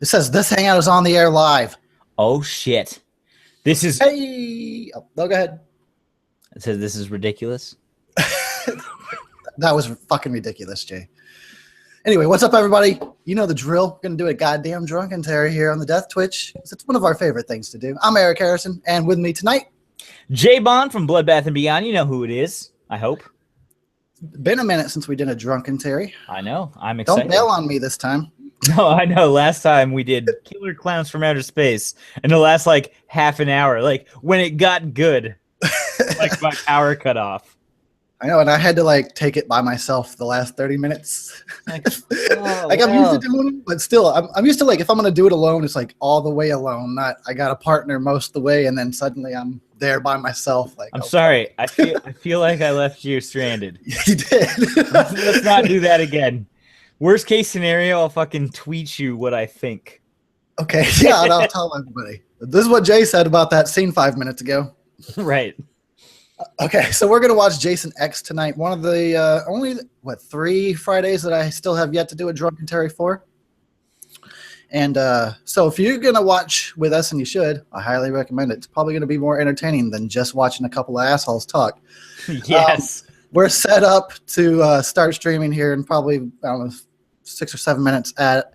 It says this hangout is on the air live. Oh shit! This is. Hey, go ahead. It says this is ridiculous. That was fucking ridiculous, Jay. Anyway, what's up, everybody? You know the drill. We're gonna do a goddamn drunken Terry here on the Death Twitch. It's one of our favorite things to do. I'm Eric Harrison, and with me tonight, Jay Bond from Bloodbath and Beyond. You know who it is. I hope. Been a minute since we did a drunken Terry. I know. I'm excited. Don't bail on me this time. No, I know. Last time we did Killer Clowns from Outer Space, and the last like half an hour, like when it got good, like my power cut off. I know, and I had to like take it by myself the last 30 minutes. Like, I'm used to doing it, but still, I'm used to like if I'm gonna do it alone, it's like all the way alone. Not I got a partner most of the way, and then suddenly I'm there by myself. Like I'm sorry. I feel like I left you stranded. You did. Let's not do that again. Worst case scenario, I'll fucking tweet you what I think. Okay, yeah, and I'll tell everybody. This is what Jay said about that scene 5 minutes ago. Right. Okay, so we're gonna watch Jason X tonight. One of the only 3 Fridays that I still have yet to do a Drunken Terry for. And so if you're gonna watch with us, and you should, I highly recommend it. It's probably gonna be more entertaining than just watching a couple of assholes talk. Yes. We're set up to start streaming here in probably, I don't know, 6 or 7 minutes at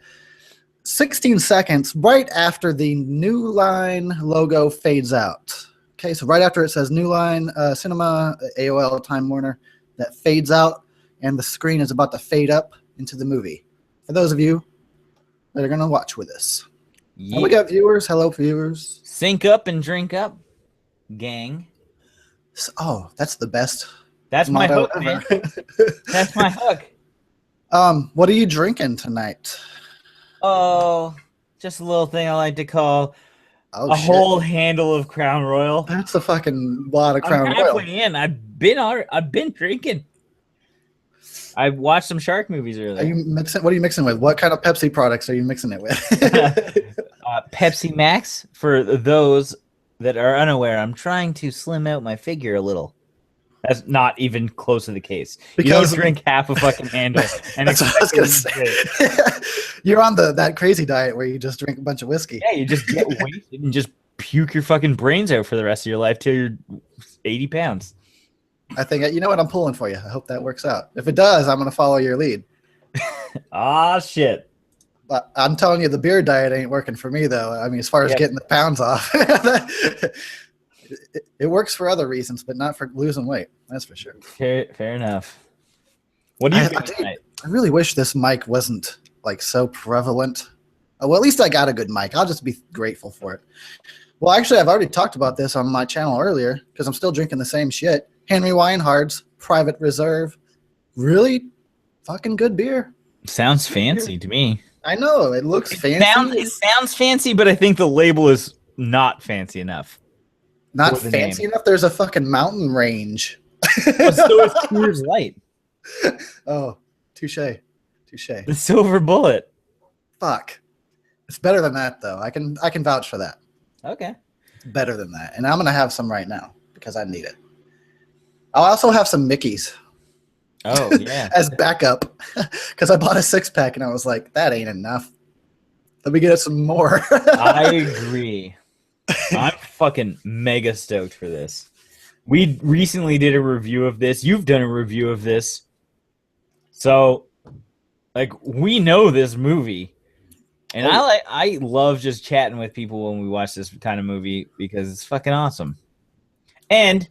16 seconds, right after the New Line logo fades out. Okay, so right after it says New Line Cinema, AOL, Time Warner, that fades out, and the screen is about to fade up into the movie. For those of you that are going to watch with us. Yeah. And we got viewers. Hello, viewers. Sync up and drink up, gang. Oh, that's the best. That's my motto hook, man. ever. That's my hook. What are you drinking tonight? Oh, just a little thing I like to call Oh, shit. whole handle of Crown Royal. That's a fucking lot of Crown I'm Royal. halfway in. I've been drinking. I watched some shark movies Are earlier. you mixing? What are you mixing with? What kind of Pepsi products are you mixing it with? Pepsi Max. For those that are unaware, I'm trying to slim out my figure a little. That's not even close to the case. Because you don't drink half a fucking handle. And that's what I was gonna say. You're on that crazy diet where you just drink a bunch of whiskey. Yeah, you just get wasted and just puke your fucking brains out for the rest of your life till you're 80 pounds. I think you know what I'm pulling for you. I hope that works out. If it does, I'm gonna follow your lead. Ah, shit. But I'm telling you, the beer diet ain't working for me though. I mean, as far as getting the pounds off, it works for other reasons, but not for losing weight. That's for sure. Fair enough. What do you think tonight? I really wish this mic wasn't like so prevalent. Well, at least I got a good mic. I'll just be grateful for it. Well, actually, I've already talked about this on my channel earlier because I'm still drinking the same shit. Henry Weinhard's Private Reserve. Really fucking good beer. Sounds fancy to me. I know. It looks fancy. It sounds fancy, but I think the label is not fancy enough. Not fancy enough? There's a fucking mountain range. But so is Coors Light. Oh, touche. Touche. The Silver Bullet. Fuck. It's better than that, though. I can vouch for that. Okay. It's better than that. And I'm going to have some right now because I need it. I'll also have some Mickeys. Oh, yeah. As backup because I bought a 6-pack and I was like, that ain't enough. Let me get some more. I agree. I'm fucking mega stoked for this. We recently did a review of this. You've done a review of this. So, like, we know this movie. And I love just chatting with people when we watch this kind of movie because it's fucking awesome. And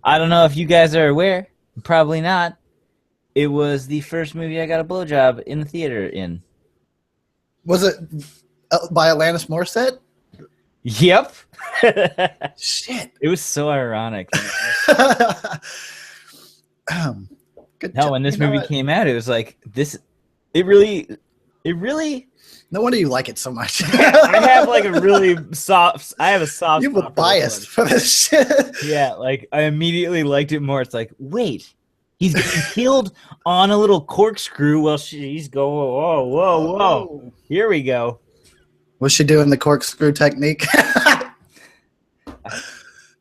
I don't know if you guys are aware, probably not. It was the first movie I got a blowjob in the theater in. Was it by Alanis Morissette? Yep. Shit. It was so ironic. Good No, when this movie came out, it was like this. It really. No wonder you like it so much. I have like a really soft. I have a soft. You have a bias for this shit. Yeah, like I immediately liked it more. It's like, wait, he's getting killed on a little corkscrew while she's going. Whoa! Here we go. Was she doing the corkscrew technique?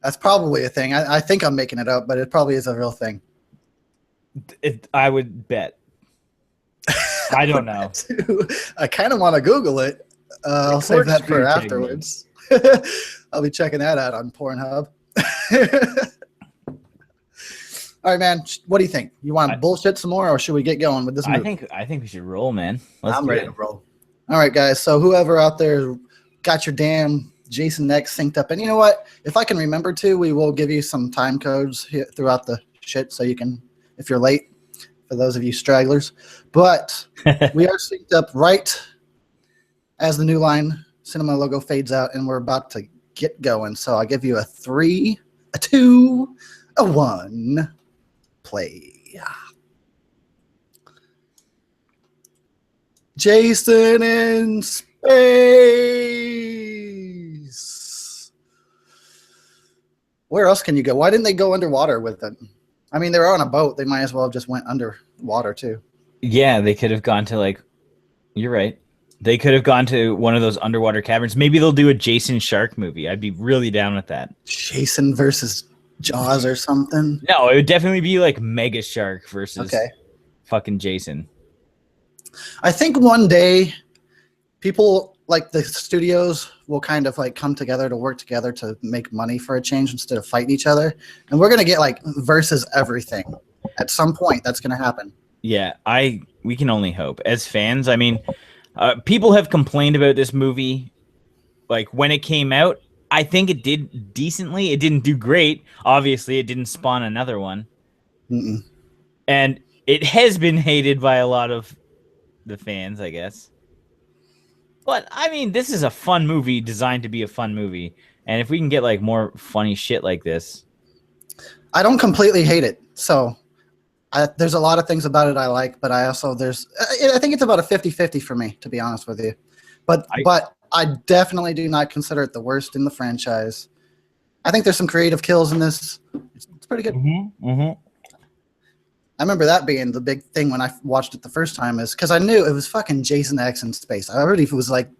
That's probably a thing. I think I'm making it up, but it probably is a real thing. I would bet. I don't know. I kind of want to Google it. I'll save that for afterwards. I'll be checking that out on Pornhub. All right, man. What do you think? You want to bullshit some more, or should we get going with this movie? I think we should roll, man. I'm ready to roll. All right, guys. So whoever out there got your damn Jason X synced up, and you know what? If I can remember to, we will give you some time codes here throughout the shit, so you can, if you're late, for those of you stragglers. But we are synced up right as the New Line Cinema logo fades out, and we're about to get going. So I'll give you a 3, a 2, a 1. Play. Jason in space. Where else can you go? Why didn't they go underwater with it? I mean, they were on a boat. They might as well have just went underwater too. Yeah, they could have gone to like. You're right. They could have gone to one of those underwater caverns. Maybe they'll do a Jason Shark movie. I'd be really down with that. Jason versus Jaws or something. No, it would definitely be like Mega Shark versus fucking Jason. I think one day people like the studios will kind of like come together to work together to make money for a change instead of fighting each other. And we're going to get like versus everything at some point. That's going to happen. Yeah, we can only hope. As fans, I mean, people have complained about this movie like when it came out. I think it did decently. It didn't do great. Obviously, it didn't spawn another one. Mm-mm. And it has been hated by a lot of the fans, I guess. But, I mean, this is a fun movie designed to be a fun movie. And if we can get, like, more funny shit like this. I don't completely hate it. So, there's a lot of things about it I like. But I also, I think it's about a 50-50 for me, to be honest with you. But I definitely do not consider it the worst in the franchise. I think there's some creative kills in this. It's pretty good. Mm-hmm. Mm-hmm. I remember that being the big thing when I watched it the first time, is because I knew it was fucking Jason X in space. I already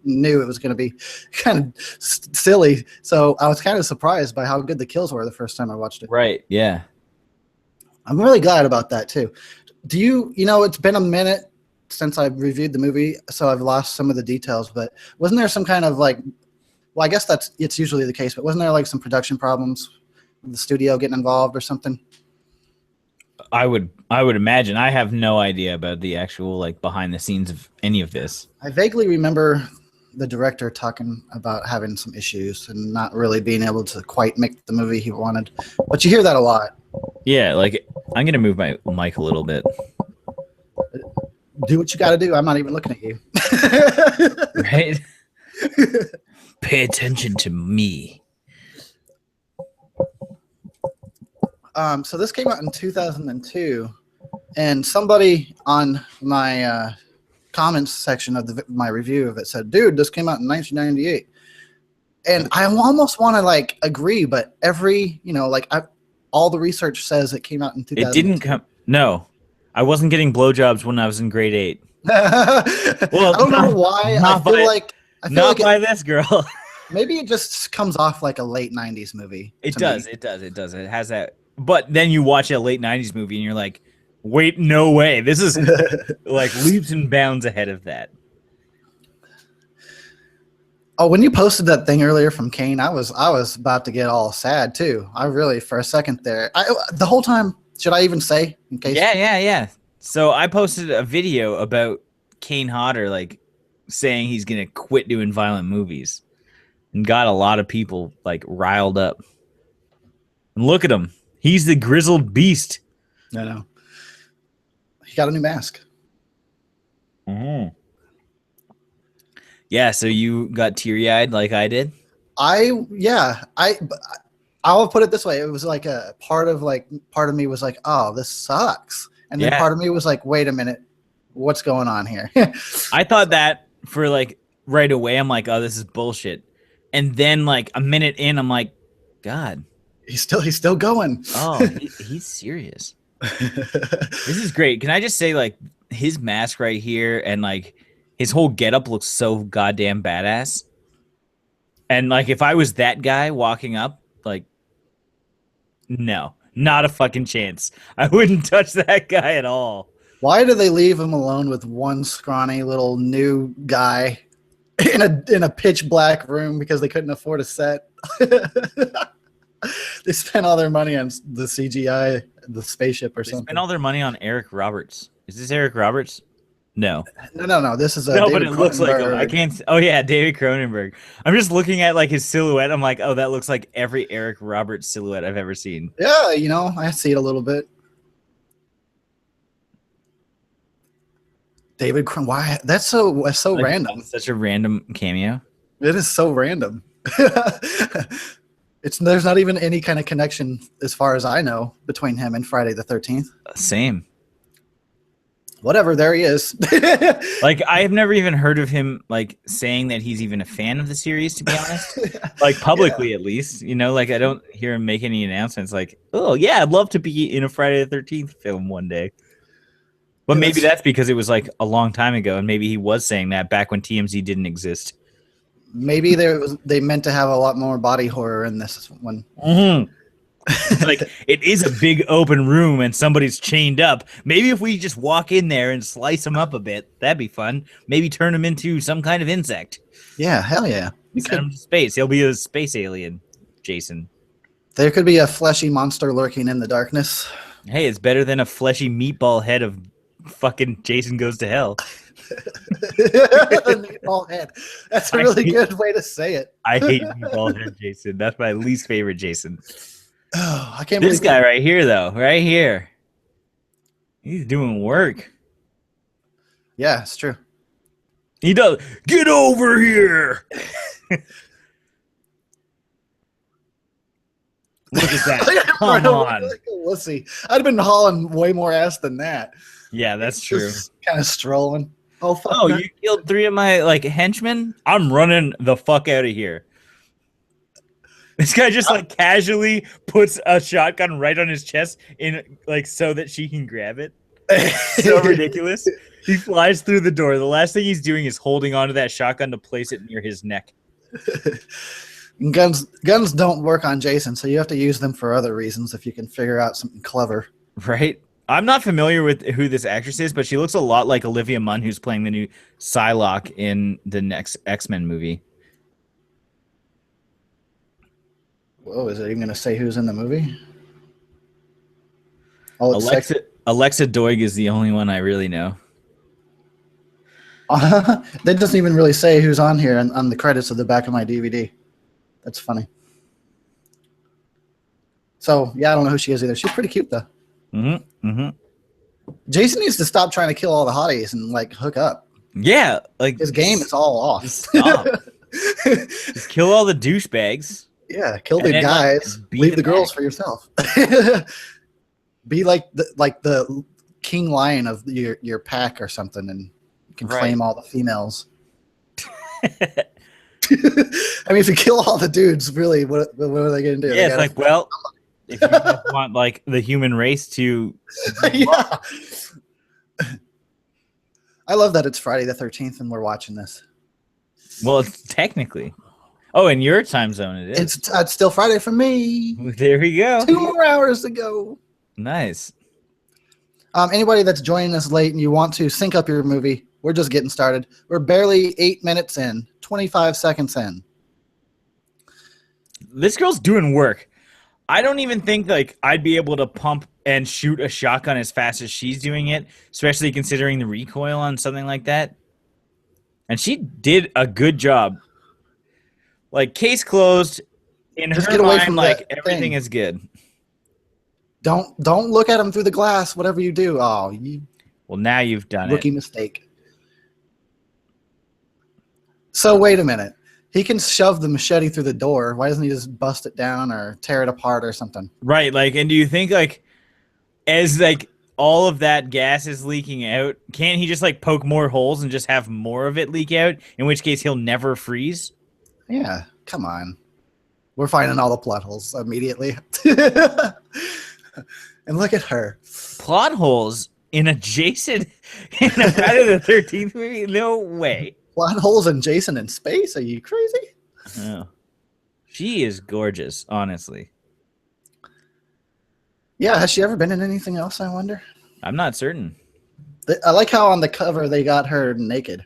knew it was going to be kind of silly. So I was kind of surprised by how good the kills were the first time I watched it. Right, yeah. I'm really glad about that too. It's been a minute since I reviewed the movie, so I've lost some of the details, but wasn't there some kind of like, well, I guess it's usually the case, but wasn't there like some production problems with the studio getting involved or something? I would imagine. I have no idea about the actual like behind the scenes of any of this. I vaguely remember the director talking about having some issues and not really being able to quite make the movie he wanted, but you hear that a lot. Yeah, like I'm gonna move my mic a little bit. Do what you got to do. I'm not even looking at you. Right? Pay attention to me. So this came out in 2002, and somebody on my comments section of my review of it said, "Dude, this came out in 1998." And I almost want to like agree, but all the research says it came out in 2002. It didn't come. No. I wasn't getting blowjobs when I was in grade 8. Well, I don't know why. I feel like by this girl. Maybe it just comes off like a late 90s movie. It does. It has that. But then you watch a late 90s movie and you're like, wait, no way. This is like leaps and bounds ahead of that. Oh, when you posted that thing earlier from Kane, I was about to get all sad too. I really, for a second there, the whole time. Should I even say? In case? Yeah. So I posted a video about Kane Hodder, like saying he's gonna quit doing violent movies, and got a lot of people like riled up. And look at him; he's the grizzled beast. I know. He got a new mask. Mm-hmm. Yeah. So you got teary-eyed like I did. I'll put it this way. It was like a part of me was like, oh, this sucks. And then part of me was like, wait a minute, what's going on here? I thought that for like right away. I'm like, oh, this is bullshit. And then like a minute in, I'm like, God. He's still going. Oh, he's serious. This is great. Can I just say like his mask right here and like his whole getup looks so goddamn badass. And like if I was that guy walking up, like, no, not a fucking chance. I wouldn't touch that guy at all. Why do they leave him alone with one scrawny little new guy? in a pitch black room because they couldn't afford a set. They spent all their money on the CGI, the spaceship or They something. spent all their money on Eric Roberts. Is this Eric Roberts? No. No. This is No, David but it looks like him. I Cronenberg. can't. Oh yeah, David Cronenberg. I'm just looking at like his silhouette. I'm like, oh, that looks like every Eric Roberts silhouette I've ever seen. Yeah, I see it a little bit. David Cron. Why? That's so Like, random. Such a random cameo. It is so random. There's not even any kind of connection, as far as I know, between him and Friday the 13th. Same. Whatever, there he is. Like I have never even heard of him like saying that he's even a fan of the series. To be honest, like publicly at least, like I don't hear him make any announcements. Like, oh yeah, I'd love to be in a Friday the 13th film one day. But Yeah, maybe that's because it was like a long time ago, and maybe he was saying that back when TMZ didn't exist. Maybe they meant to have a lot more body horror in this one. Like it is a big open room and somebody's chained up. Maybe if we just walk in there and slice them up a bit, that'd be fun. Maybe turn him into some kind of insect. Yeah, hell yeah. Send him to space. He'll be a space alien, Jason. There could be a fleshy monster lurking in the darkness. Hey, it's better than a fleshy meatball head of fucking Jason Goes to Hell. The meatball head. That's a really good way to say it. I hate meatball head Jason. That's my least favorite Jason. Oh, I can't This believe guy right here, though, right here. He's doing work. Yeah, it's true. He does. Get over here. Look at that. Come on. Like a wussy. I'd have been hauling way more ass than that. Yeah, that's true. Kind of strolling. Oh, fuck. Oh, you killed 3 of my like henchmen? I'm running the fuck out of here. This guy just like casually puts a shotgun right on his chest in like so that she can grab it. So ridiculous. He flies through the door. The last thing he's doing is holding onto that shotgun to place it near his neck. Guns don't work on Jason, so you have to use them for other reasons if you can figure out something clever. Right? I'm not familiar with who this actress is, but she looks a lot like Olivia Munn, who's playing the new Psylocke in the next X-Men movie. Whoa, is it even going to say who's in the movie? Oh, it's Alexa Doig is the only one I really know. That doesn't even really say who's on here on the credits of the back of my DVD. That's funny. So, yeah, I don't know who she is either. She's pretty cute, though. Mm-hmm. Mm-hmm. Jason needs to stop trying to kill all the hotties and, like, hook up. Yeah, like His game is all off. Just stop. Just kill all the douchebags. Yeah, kill And the then, guys. like, beat Leave the them girls back. for yourself. Be like the king lion of your pack or something, and you can Right. claim all the females. I mean, if you kill all the dudes, really, what are they going to do? Yeah, it's like, well, if you just want like the human race to, yeah. I love that it's Friday the 13th and we're watching this. well, it's technically. Oh, in your time zone, it is. It's still Friday for me. There we go. 2 more hours to go. Nice. Anybody that's joining us late and you want to sync up your movie, we're just getting started. We're barely 8 minutes in, 25 seconds in. This girl's doing work. I don't even think like I'd be able to pump and shoot a shotgun as fast as she's doing it, especially considering the recoil on something like that. And she did a good job. Like case closed. In Just her get away mind, from like that everything thing. is good. Don't look at him through the glass, whatever you do. Oh, you Well, now you've done rookie it. mistake. So wait a minute. He can shove the machete through the door. Why doesn't he just bust it down or tear it apart or something? Right, like, and do you think like as like all of that gas is leaking out, can't he just like poke more holes and just have more of it leak out? In which case he'll never freeze. Yeah, come on. We're finding all the plot holes immediately. And look at her. Plot holes in a Jason in a Friday the 13th movie? No way. Plot holes in Jason in space? Are you crazy? Oh. She is gorgeous, honestly. Yeah, has she ever been in anything else, I wonder? I'm not certain. I like how on the cover they got her naked.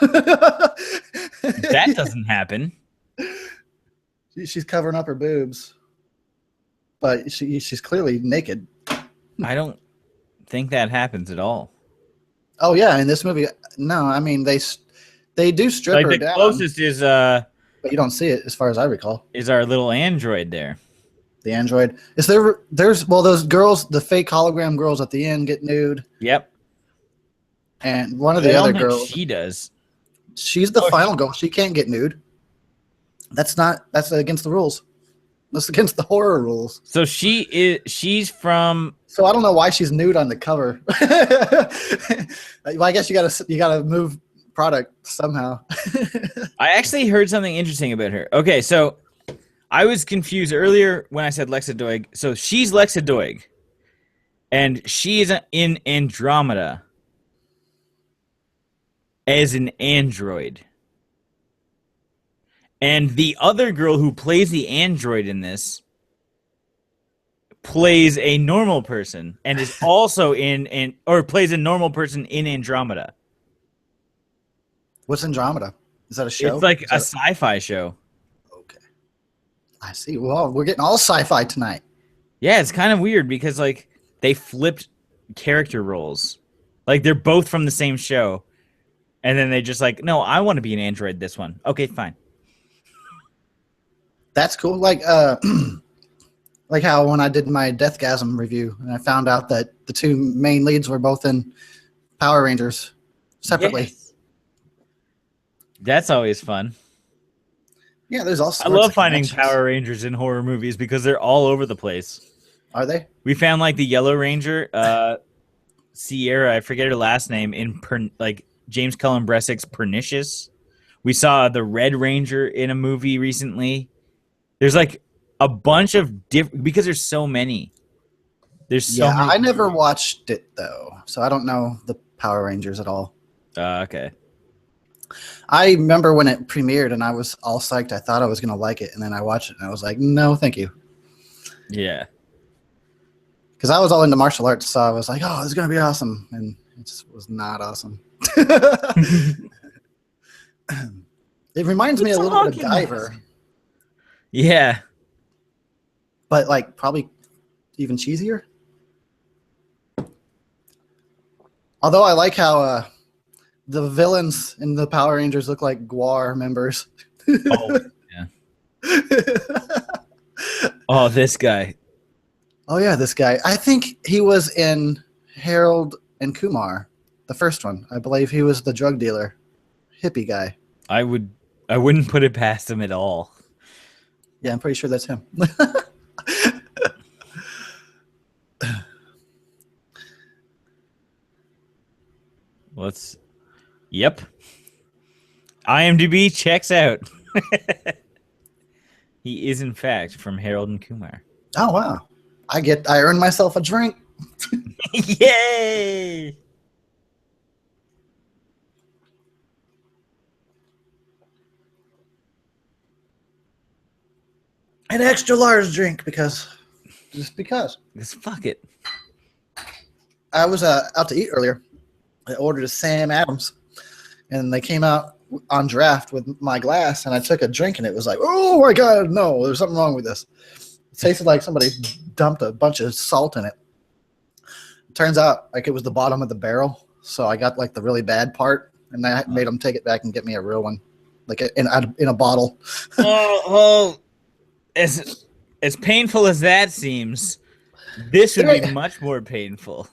That doesn't happen. She's covering up her boobs, but she's clearly naked. I don't think that happens at all. Oh yeah, in this movie, no. I mean they do strip Like her the down, closest is but you don't see it as far as I recall. our little android there. The android is there. There's those girls, the fake hologram girls at the end get nude, Yep. and one of I the don't other think girls, she does. she's the Oh, final girl. She can't get nude. That's against the rules. That's against the horror rules. So she's from So I don't know why she's nude on the cover. Well, I guess you gotta move product somehow. I actually heard something interesting about her. Okay, so I was confused earlier when I said Lexa Doig. So she's Lexa Doig, and she is in Andromeda as an android. And the other girl who plays the android in this plays a normal person and is also or plays a normal person in Andromeda. What's Andromeda? Is that a show? It's like Is a that sci-fi show. okay. I see. Well, we're getting all sci-fi tonight. Yeah, it's kind of weird because like they flipped character roles. Like they're both from the same show. And then they just like, no, I want to be an android this one. Okay, fine. That's cool. Like like how when I did my Deathgasm review and I found out that the two main leads were both in Power Rangers separately. Yes. That's always fun. Yeah, there's all I sorts love of finding connections. Power Rangers in horror movies because they're all over the place. Are they? We found like the Yellow Ranger, Sierra, I forget her last name, in like James Cullen Bressick's Pernicious. We saw the Red Ranger in a movie recently. There's like a bunch of different because there's so many. There's so Yeah, many. I never watched it though, so I don't know the Power Rangers at all. Okay. I remember when it premiered and I was all psyched. I thought I was going to like it. And then I watched it and I was like, no, thank you. Yeah. Because I was all into martial arts. So I was like, oh, this is going to be awesome. And it just was not awesome. It reminds me a little bit of Diver, Yeah. but like probably even cheesier. Although I like how the villains in the Power Rangers look like GWAR members. Oh, yeah. Oh, this guy. Oh yeah, this guy. I think he was in Harold and Kumar, the first one. I believe he was the drug dealer, hippie guy. I wouldn't put it past him at all. Yeah, I'm pretty sure that's him. Yep. IMDb checks out. He is in fact from Harold and Kumar. Oh wow. I earned myself a drink. Yay! An extra large drink because. Just fuck it. I was out to eat earlier. I ordered a Sam Adams, and they came out on draft with my glass, and I took a drink, and it was like, oh my god, no, there's something wrong with this. It tasted like somebody dumped a bunch of salt in it. Turns out, like it was the bottom of the barrel, so I got like the really bad part, and I made them take it back and get me a real one, like in a bottle. Oh, as painful as that seems, this would be much more painful.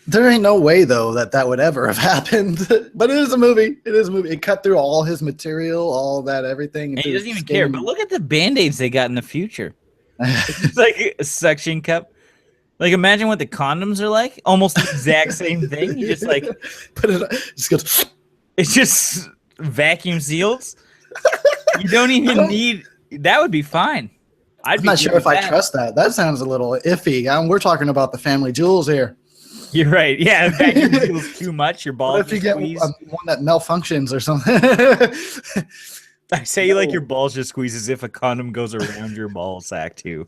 There ain't no way though that would ever have happened. But it is a movie. It is a movie. It cut through all his material, all that, everything. And he doesn't even care. But look at the Band-Aids they got in the future. It's like a suction cup. Like imagine what the condoms are like. Almost the exact same thing. You just like put it. Just goes. It's just vacuum sealed. You don't even need. That would be fine. I'm not sure if I trust that. That sounds a little iffy. We're talking about the family jewels here. You're right. Yeah, vacuum seals too much. Your balls. What if you get one that malfunctions or something? I say like your balls just squeeze as if a condom goes around your ball sack too.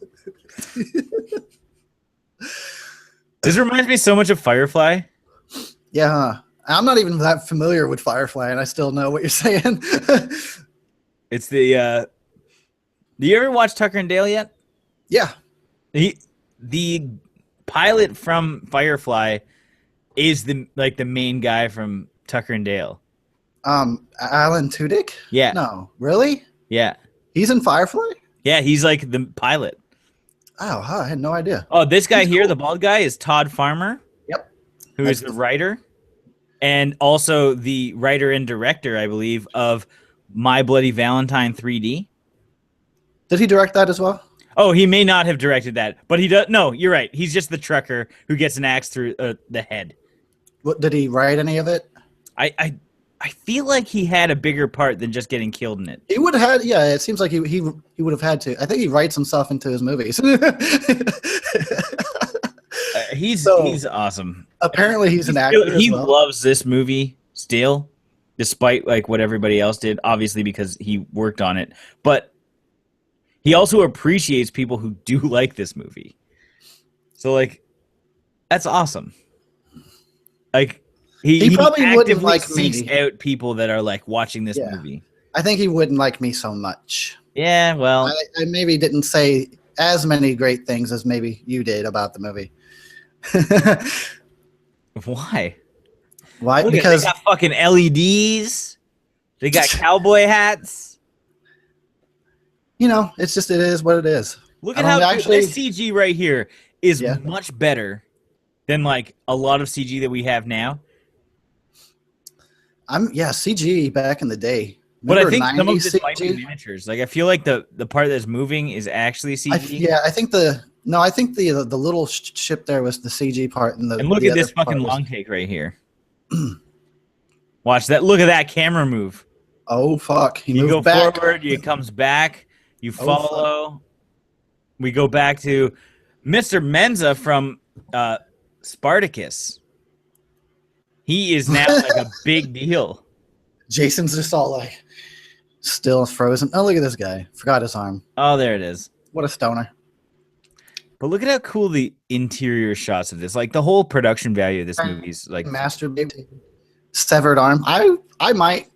This reminds me so much of Firefly. Yeah, I'm not even that familiar with Firefly, and I still know what you're saying. It's the. Do you ever watch Tucker and Dale yet? Yeah. The pilot from Firefly is the main guy from Tucker and Dale. Alan Tudyk? Yeah. No, really? Yeah. He's in Firefly? Yeah, he's like the pilot. Oh, huh, I had no idea. Oh, this guy He's here, cool. the bald guy, is Todd Farmer. Yep. Who is the writer and also the writer and director, I believe, of My Bloody Valentine 3D. Did he direct that as well? Oh, he may not have directed that, but he does. No, you're right. He's just the trucker who gets an axe through the head. What, did he write any of it? I feel like he had a bigger part than just getting killed in it. He would have had, yeah, it seems like he would have had to. I think he writes himself into his movies. He's awesome. Apparently he's an actor He as well. loves this movie still, despite like what everybody else did, obviously because he worked on it. But he also appreciates people who do like this movie. So like that's awesome. Like he probably wouldn't actively like seeks me. out people that are like watching this Yeah. movie. I think he wouldn't like me so much. Yeah, well, I maybe didn't say as many great things as maybe you did about the movie. why? Why? Look Because they got fucking LEDs. They got cowboy hats. it's just it is what it is. Look I at don't how actually- this CG right here is Yeah. much better than like a lot of CG that we have now. CG back in the day. But I Remember think some of 90s this might be CG? miniatures. Like I feel like the part that's moving is actually CG. I think the little ship there was the CG part, and And look the at this other part fucking was- long take right here. Watch that. Look at that camera move. Oh fuck! He You moved go back. forward, it comes back, you Oh, follow. We go back to Mr. Menza from Spartacus. He is now like a big deal. Jason's just all like still frozen. Oh, look at this guy! Forgot his arm. Oh, there it is. What a stoner! But look at how cool the interior shots of this. Like the whole production value of this movie is like Masturbate. Severed arm. I might.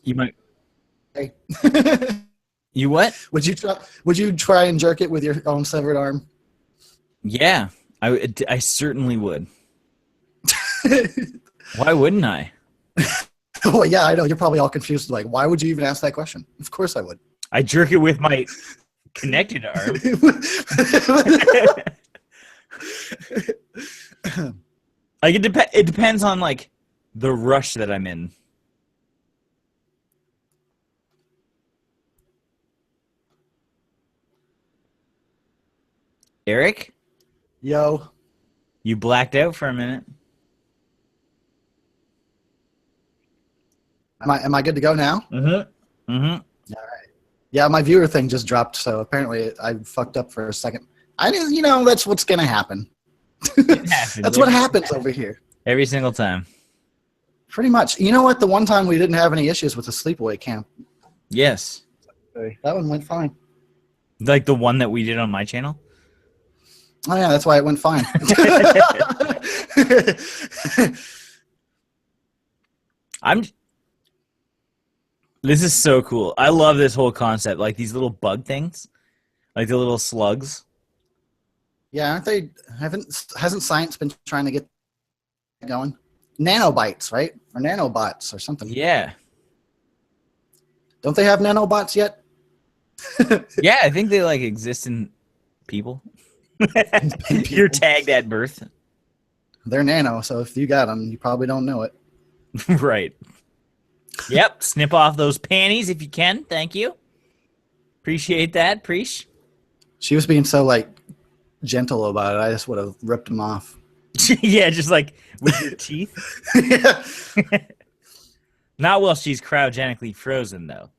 you might Hey. you what? Would you try and jerk it with your own severed arm? Yeah, I certainly would. Why wouldn't I? Oh yeah, I know. You're probably all confused. Like, why would you even ask that question? Of course I would. I jerk it with my connected arm. Like it depends on like the rush that I'm in. Eric, Yo, you blacked out for a minute. am I good to go now? Mm-hmm. Mm-hmm. Yeah, my viewer thing just dropped, so apparently I fucked up for a second. I didn't, that's what's gonna happen. That's what happens over here. Every single time. Pretty much. You know what? The one time we didn't have any issues with the sleepaway camp. Yes. That one went fine. Like the one that we did on my channel? Oh yeah, that's why it went fine. This is so cool. I love this whole concept. Like these little bug things. Like the little slugs. Yeah, aren't they? Hasn't science been trying to get going? Nanobites, right? Or nanobots or something. Yeah. Don't they have nanobots yet? Yeah, I think they like exist in people. You're tagged at birth. They're nano, so if you got them, you probably don't know it. Right. Yep. Snip off those panties if you can. Thank you. Appreciate that, Preach. She was being so like gentle about it. I just would have ripped them off. Yeah, just like with your teeth. Yeah. Not while she's cryogenically frozen, though.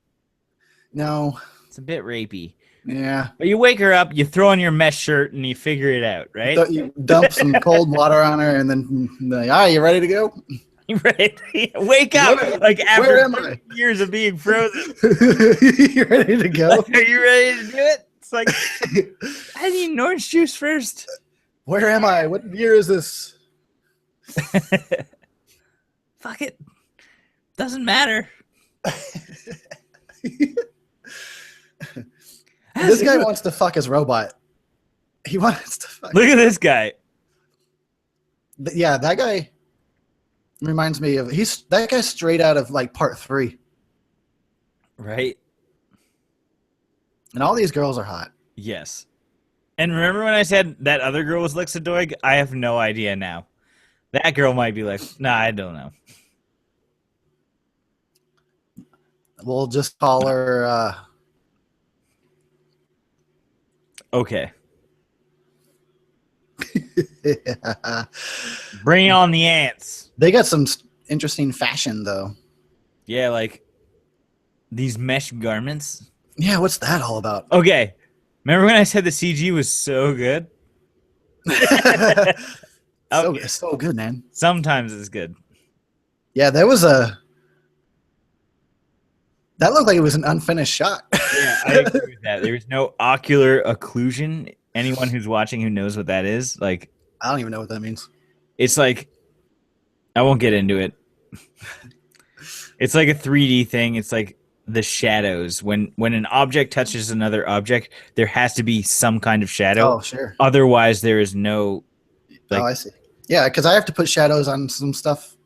No. It's a bit rapey. Yeah. But you wake her up, you throw on your mesh shirt, and you figure it out, right? You dump some cold water on her, and then like, all right, you ready to go? Right. Wake up! Like Where after am I? years of being frozen. You ready to go? Are you ready to do it? It's like I need an orange juice first. Where am I? What year is this? Fuck it. Doesn't matter. This guy wants to fuck his robot. He wants to fuck. Look at this guy. Yeah, that guy reminds me of that guy's straight out of like part 3. Right? And all these girls are hot. Yes. And remember when I said that other girl was Lixa Doig? I have no idea now. That girl might be like, nah, I don't know. We'll just call her. Okay. Bring on the ants. They got some interesting fashion, though. Yeah, like these mesh garments. Yeah, what's that all about? Okay. Remember when I said the CG was so good? Okay. So good, man. Sometimes it's good. Yeah, that looked like it was an unfinished shot. Yeah, I agree with that. There's no ocular occlusion. Anyone who's watching who knows what that is, like, I don't even know what that means. it's like, I won't get into it. It's like a 3D thing. It's like the shadows. When an object touches another object, there has to be some kind of shadow. Oh, sure. Otherwise, there is no. Like, Oh, I see. Yeah, because I have to put shadows on some stuff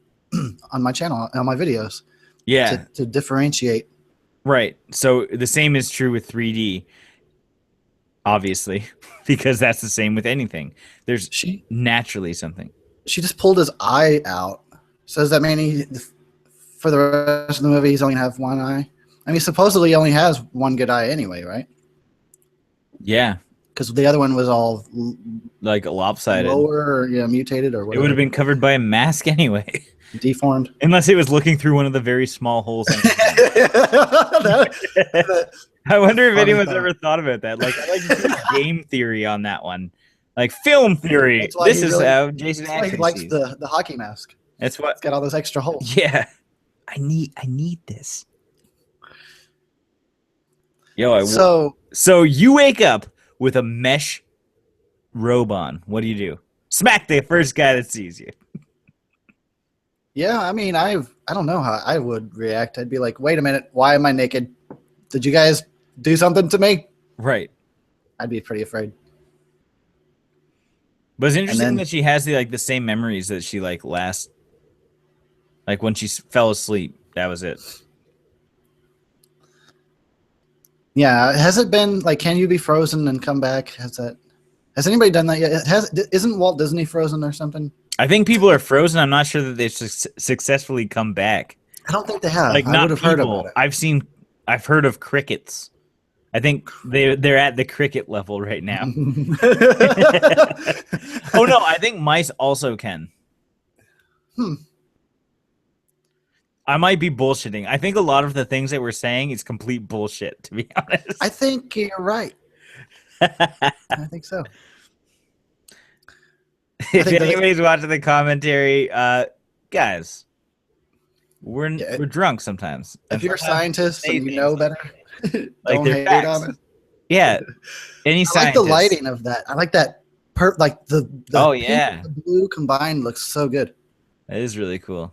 on my channel, on my videos, yeah, to differentiate. right. So the same is true with 3D, obviously, because that's the same with anything. There's She naturally something. just pulled his eye out. So does that mean for the rest of the movie he's only gonna have one eye? I mean, supposedly he only has one good eye anyway, right? Yeah, Because the other one was all like lopsided. lower, or, mutated or It whatever. would have been covered by a mask anyway, deformed. unless it was looking through one of the very small holes. That- I wonder if Funny anyone's thought. ever thought about that. Like, I like to do game theory on that one, like film theory. That's why This he is really- how Jason that's why he actually likes sees. the hockey mask. That's what. It's got all those extra holes. Yeah, I need this. Yo, so you wake up with a mesh robe on. What do? Smack the first guy that sees you. Yeah, I mean, I don't know how I would react. I'd be like, wait a minute, why am I naked? Did you guys do something to me? Right. I'd be pretty afraid. But it's interesting then- that she has the same memories that she last, like when she fell asleep. That was it. Yeah, has it been like, can you be frozen and come back? Has anybody done that yet? Isn't Walt Disney frozen or something? I think people are frozen. I'm not sure that they've successfully come back. I don't think they have. Like, I not would have heard people. about it. I've heard of crickets. I think they're at the cricket level right now. Oh no, I think mice also can. I might be bullshitting. I think a lot of the things that we're saying is complete bullshit, to be honest. I think you're right. I think so. If think that- anybody's watching the commentary, guys, we're drunk sometimes. If And you're a sometimes- scientist say and you things know like- better, like don't they're hate facts. on it. Yeah, any I scientist. like the lighting of that. I like that. Like the Oh, pink yeah. and the blue combined looks so good. That is really cool.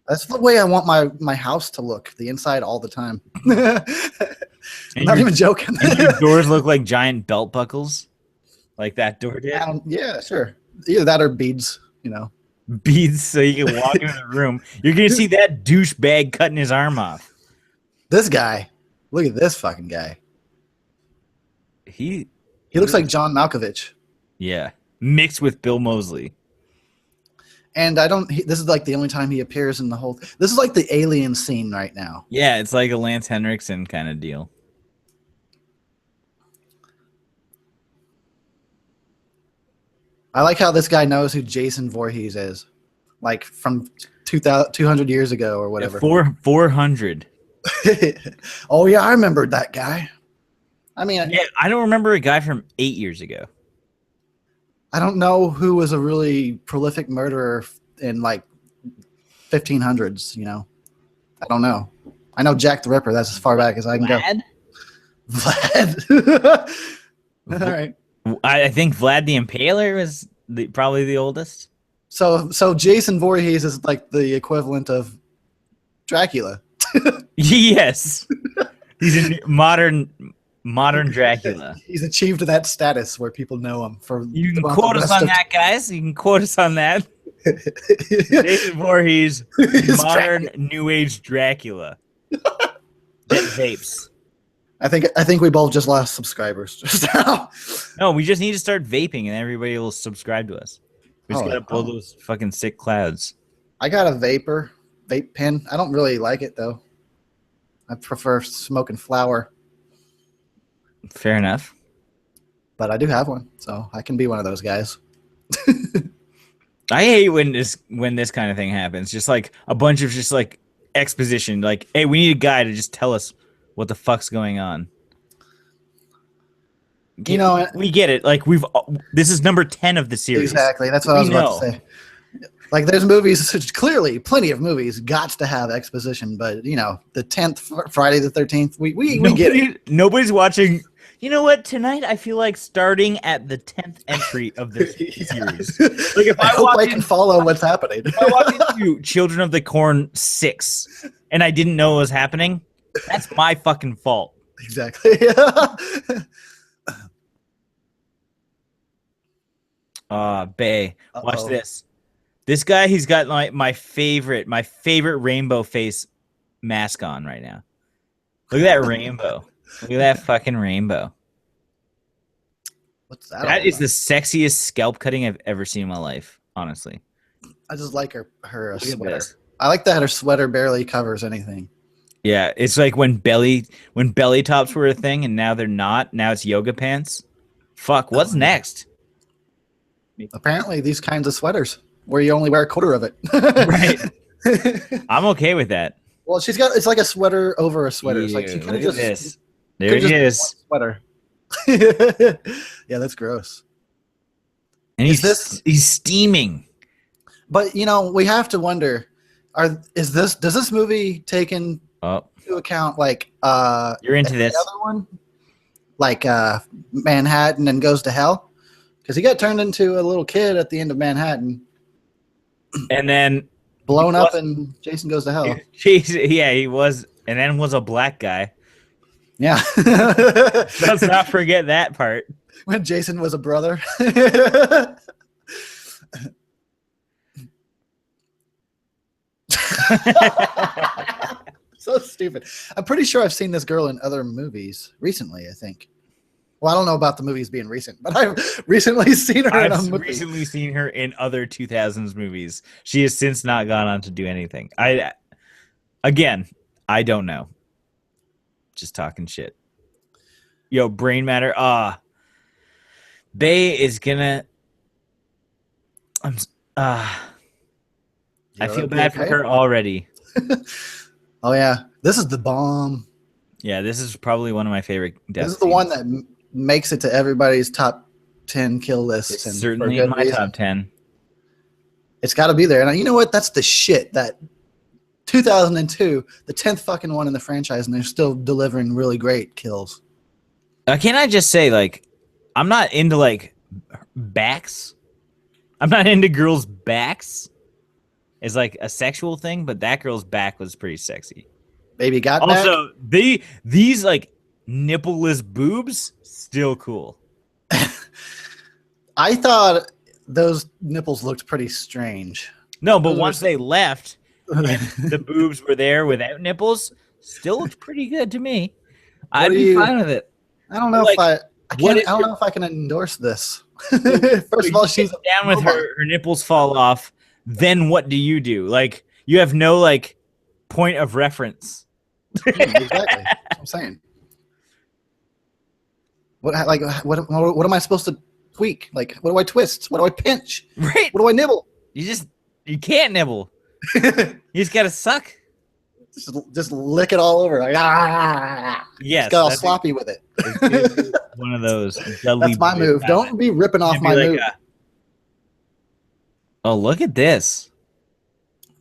That's the way I want my house to look. The inside all the time. I'm And not your- even joking. And your doors look like giant belt buckles, like that door did. Yeah, sure. Either that or beads. Beads, so you can walk into the room. You're gonna see that douchebag cutting his arm off. This guy. Look at this fucking guy. He He looks like John Malkovich. Yeah, mixed with Bill Moseley. And this is like the only time he appears in the whole. This is like the alien scene right now. Yeah, it's like a Lance Henriksen kind of deal. I like how this guy knows who Jason Voorhees is, like from 200 years ago or whatever. 400. Oh yeah, I remembered that guy. I mean, Yeah, I don't remember a guy from 8 years ago. I don't know who was a really prolific murderer in like 1500s. I don't know. I know Jack the Ripper. That's as far back as I can Vlad? go. Vlad. All right. I think Vlad the Impaler was probably the oldest. So Jason Voorhees is like the equivalent of Dracula. Yes, he's a modern Dracula. He's achieved that status where people know him for. You can throughout quote the us rest on of- that, guys. You can quote us on that. Jason Voorhees, He's modern New Age Dracula. That vapes. I think we both just lost subscribers just now. No, we just need to start vaping, and everybody will subscribe to us. We just Oh, gotta blow oh. those fucking sick clouds. I got a vape pen. I don't really like it though. I prefer smoking flower, Fair enough. but I do have one, so I can be one of those guys. I hate when this kind of thing happens. Just like a bunch of just like exposition. Like, hey, we need a guy to just tell us what the fuck's going on. You know, We get it. Like this is number 10 of the series. exactly. That's what I was We about to say. Like, there's movies, clearly, plenty of movies got to have exposition, but you know, the 10th Friday the 13th, we get it. Nobody's watching. You know what? Tonight I feel like starting at the 10th entry of this series. Like if I I hope walk I in, can follow what's happening. if I walk into Children of the Corn 6 and I didn't know what was happening, that's my fucking fault. Exactly. Bay, watch Uh-oh. this. This guy, he's got like my favorite rainbow face mask on right now. Look at that rainbow. Look at that fucking rainbow. What's that? That all is the about? sexiest scalp cutting I've ever seen in my life, honestly. I just like her Look at sweater. this. I like that her sweater barely covers anything. Yeah, it's like when belly tops were a thing and now they're not. Now it's yoga pants. Fuck, what's next? Apparently, these kinds of sweaters where you only wear a quarter of it. Right. I'm okay with that. Well, it's like a sweater over a sweater. It's like she Ew, could look have at just this. There it could've is. just worn a sweater. Yeah, that's gross. And Is this- he's steaming. But you know, we have to wonder: does this movie take into Oh, account like you're into the this. other one, like Manhattan and Goes to Hell? Because he got turned into a little kid at the end of Manhattan, And then blown He up, was- and Jason Goes to Hell. he was, and then was a black guy. Yeah. Let's not forget that part. When Jason was a brother. So stupid. I'm pretty sure I've seen this girl in other movies recently, I think. Well, I don't know about the movies being recent, but I've recently seen her in a I've movie. recently seen her in other 2000s movies. She has since not gone on to do anything. Again, I don't know. Just talking shit. Yo, brain matter. Bay is gonna. I feel bad for her already. Oh yeah, this is the bomb. Yeah, this is probably one of my favorite death This is the one that makes it to everybody's top 10 kill lists. It's and certainly for in good my reason. top 10. It's got to be there. And you know what? That's the shit. That 2002, the 10th fucking one in the franchise, and they're still delivering really great kills. Can I just say, like, I'm not into like backs. I'm not into girls' backs. It's like a sexual thing, but that girl's back was pretty sexy. Baby got back. Also, these like nippleless boobs still cool. I thought those nipples looked pretty strange. No, but Those are once they left, the boobs were there without nipples. Still looked pretty good to me. I'd do be you- fine with it. I don't know Like, if I what can't. if I don't you're- know if I can endorse this. First of all, she's down with robot. her nipples fall off. Then what do you do? Like you have no like point of reference. Exactly. That's what I'm saying. What am I supposed to tweak? Like, what do I twist? What do I pinch? Right? What do I nibble? You can't nibble. You just gotta suck. just lick it all over. Like, Yes, got all that's sloppy with it. one of those. That's my move. Don't be ripping off my move. Oh, look at this.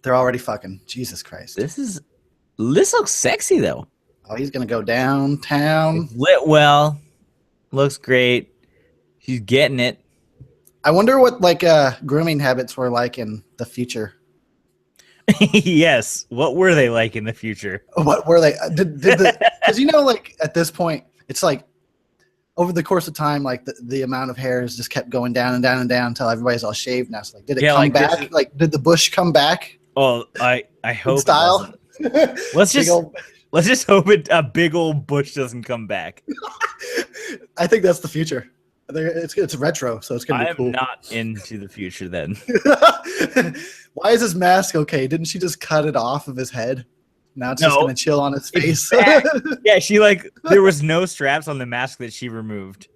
They're already fucking. Jesus Christ. This looks sexy though. Oh, he's gonna go downtown. It's lit well. Looks great. She's getting it. I wonder what like grooming habits were like in the future. Yes. What were they like in the future? What were they? Did the because like at this point it's like over the course of time like the amount of hairs just kept going down and down and down until everybody's all shaved now. So like did it Yeah, come like, this back? is- Like did the bush come back Well, I in hope it style? doesn't. Let's Big just old- let's just hope a big old bush doesn't come back. I think that's the future. I think it's retro, so it's gonna I be am cool. not into the future then. Why is his mask okay? Didn't she just cut it off of his head? Now it's just No, gonna chill on his it's face. back. Yeah, she there was no straps on the mask that she removed.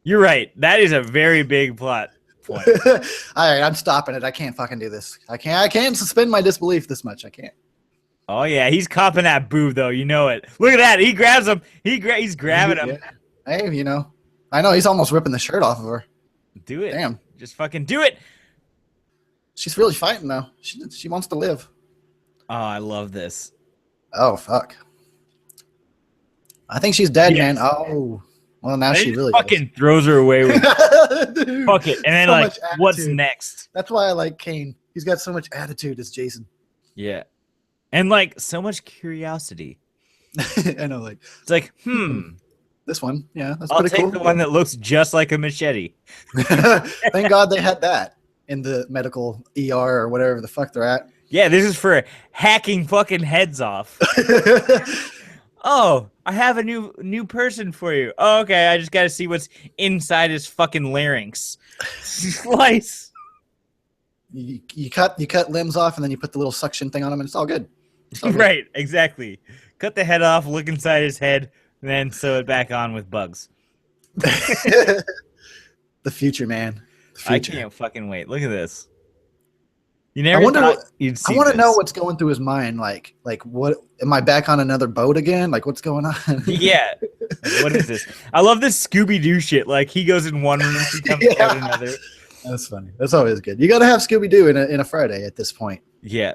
You're right. That is a very big plot point. All right, I'm stopping it. I can't fucking do this. I can't suspend my disbelief this much. I can't. Oh yeah, he's copping that boob though. You know it. Look at that. He grabs him. He's grabbing him. Yeah. Hey, I know he's almost ripping the shirt off of her. Do it. Damn. Just fucking do it. She's really fighting now. She wants to live. Oh, I love this. Oh fuck. I think she's dead, Yes. man. Oh, well now And she he really fucking throws her away with Dude, fuck it. And then so like, much what's attitude. next? That's why I like Kane. He's got so much attitude as Jason. Yeah. And like so much curiosity. I know, like It's like, this one. Yeah, that's I'll pretty take cool. the one that looks just like a machete. Thank God they had that in the medical ER or whatever the fuck they're at. Yeah, this is for hacking fucking heads off. Oh, I have a new person for you. Oh, okay, I just got to see what's inside his fucking larynx. Slice. you cut limbs off and then you put the little suction thing on them and it's all good. It's all good. Right, exactly. Cut the head off, look inside his head, and then sew it back on with bugs. The future, man. The I future. can't fucking wait. Look at this. You never wonder thought what- you'd see I want to know this. what's going through his mind. Like what? Am I back on another boat again? Like what's going on? Yeah. Like, what is this? I love this Scooby Doo shit. Like he goes in one room, he comes out Yeah. another. That's funny. That's always good. You got to have Scooby Doo in a Friday at this point. Yeah.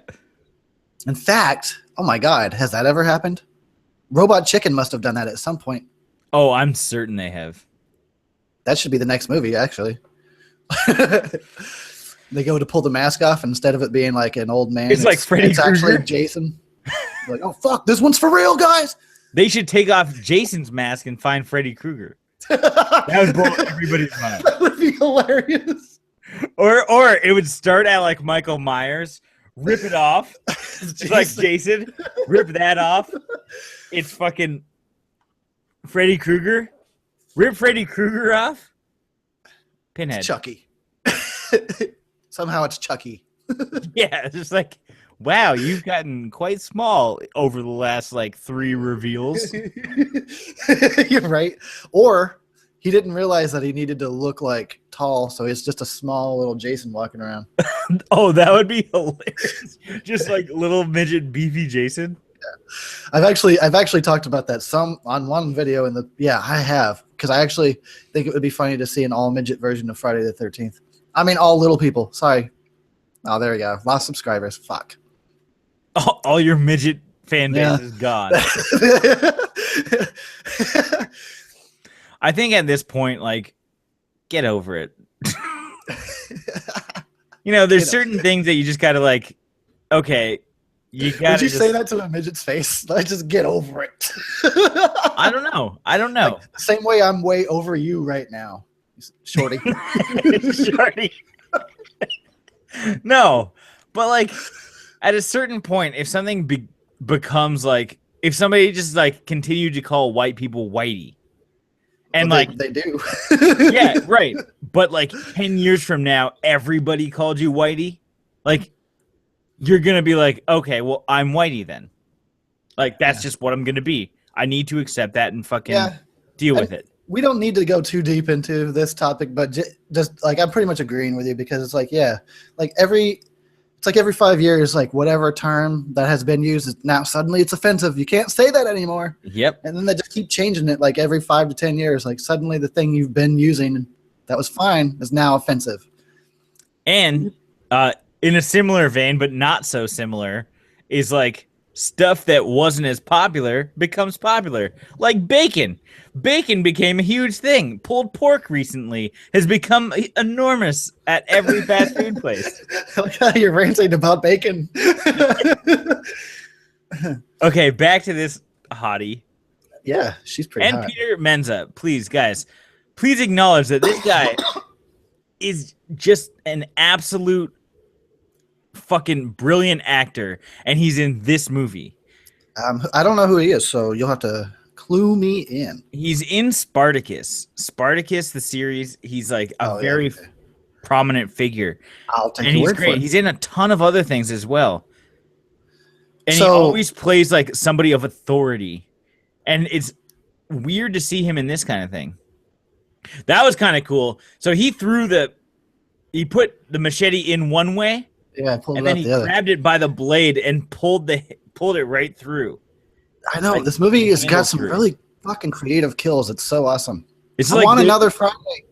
In fact, oh my God, has that ever happened? Robot Chicken must have done that at some point. Oh, I'm certain they have. That should be the next movie, actually. They go to pull the mask off, and instead of it being like an old man, It's like Freddy It's actually Krueger. Jason. Like, oh fuck, this one's for real, guys. They should take off Jason's mask and find Freddy Krueger. That would blow everybody's mind. That would be hilarious. Or it would start at like Michael Myers, rip it off. It's like Jason, rip that off. It's fucking Freddy Krueger. Rip Freddy Krueger off. Pinhead. Chucky. Somehow it's Chucky. Yeah, it's just like, wow, you've gotten quite small over the last like 3 reveals. You're right. Or he didn't realize that he needed to look like tall, so it's just a small little Jason walking around. Oh, that would be hilarious. Just like little midget beefy Jason. I've actually talked about that some on one video in the I have, because I actually think it would be funny to see an all midget version of Friday the 13th. I mean all little people. Sorry. Oh, there you go. Lost subscribers. Fuck. All your midget fan base Yeah. is gone. I think at this point, like, get over it. You know, there's certain things that you just gotta like. Okay, you gotta. Would you just, say that to a midget's face? Like, just get over it. I don't know. I don't know. The same way I'm way over you right now, Shorty. Shorty. No, but like at a certain point, if something becomes like, if somebody just like continued to call white people whitey, and Well, like they do. yeah, right, but like 10 years from now, everybody called you whitey, like you're gonna be like, okay, well I'm whitey then, like that's just what I'm gonna be. I need to accept that and fucking Yeah. deal with it. We don't need to go too deep into this topic, but just like I'm pretty much agreeing with you, because it's like, yeah, like every 5 years, like whatever term that has been used is now suddenly it's offensive. You can't say that anymore. Yep. And then they just keep changing it like every 5 to 10 years. Like suddenly the thing you've been using that was fine is now offensive. And in a similar vein, but not so similar, is like stuff that wasn't as popular becomes popular. Like bacon. Bacon became a huge thing. Pulled pork recently has become enormous at every fast food place. Look how you're ranting about bacon. Okay, back to this hottie. Yeah, she's pretty And hot. Peter Menza, please, guys, please acknowledge that this guy is just an absolute fucking brilliant actor, and he's in this movie. I don't know who he is, so you'll have to clue me in. He's in Spartacus. Spartacus, the series. He's like a very okay. prominent figure, I'll take and your he's word for great. it. He's in a ton of other things as well, and he So- always plays like somebody of authority, and it's weird to see him in this kind of thing. That was kind of cool. So he put the machete in one way, Yeah, I pulled and it then out he the other. grabbed it by the blade and pulled it right through. I know like, this movie has handle got some through. really fucking creative kills. It's so awesome. It's I like want they- another Friday.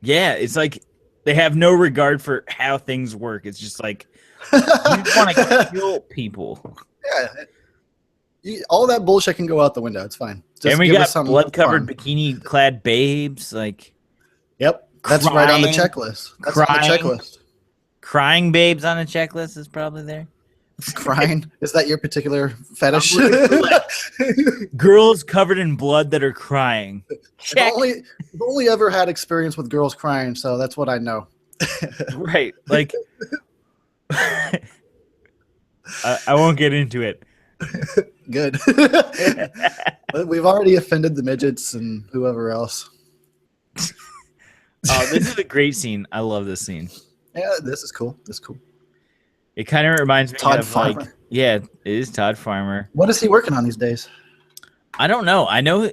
Yeah, it's like they have no regard for how things work. It's just like you just want to kill people. Yeah. All that bullshit can go out the window. It's fine. Just And we give us got something blood-covered, fun. bikini-clad babes, like Yep, that's right on the crying, checklist. That's on crying. the checklist. crying babes on a checklist is probably there. Crying, is that your particular fetish? Girls covered in blood that are crying. Check. I've only ever had experience with girls crying, so that's what I know. Right, like I won't get into it. Good. But we've already offended the midgets and whoever else. Oh, this is a great scene. I love this scene. Yeah, this is cool. This is cool. It kind of reminds me Todd of Farmer. like, yeah, it is Todd Farmer. What is he working on these days? I don't know. I know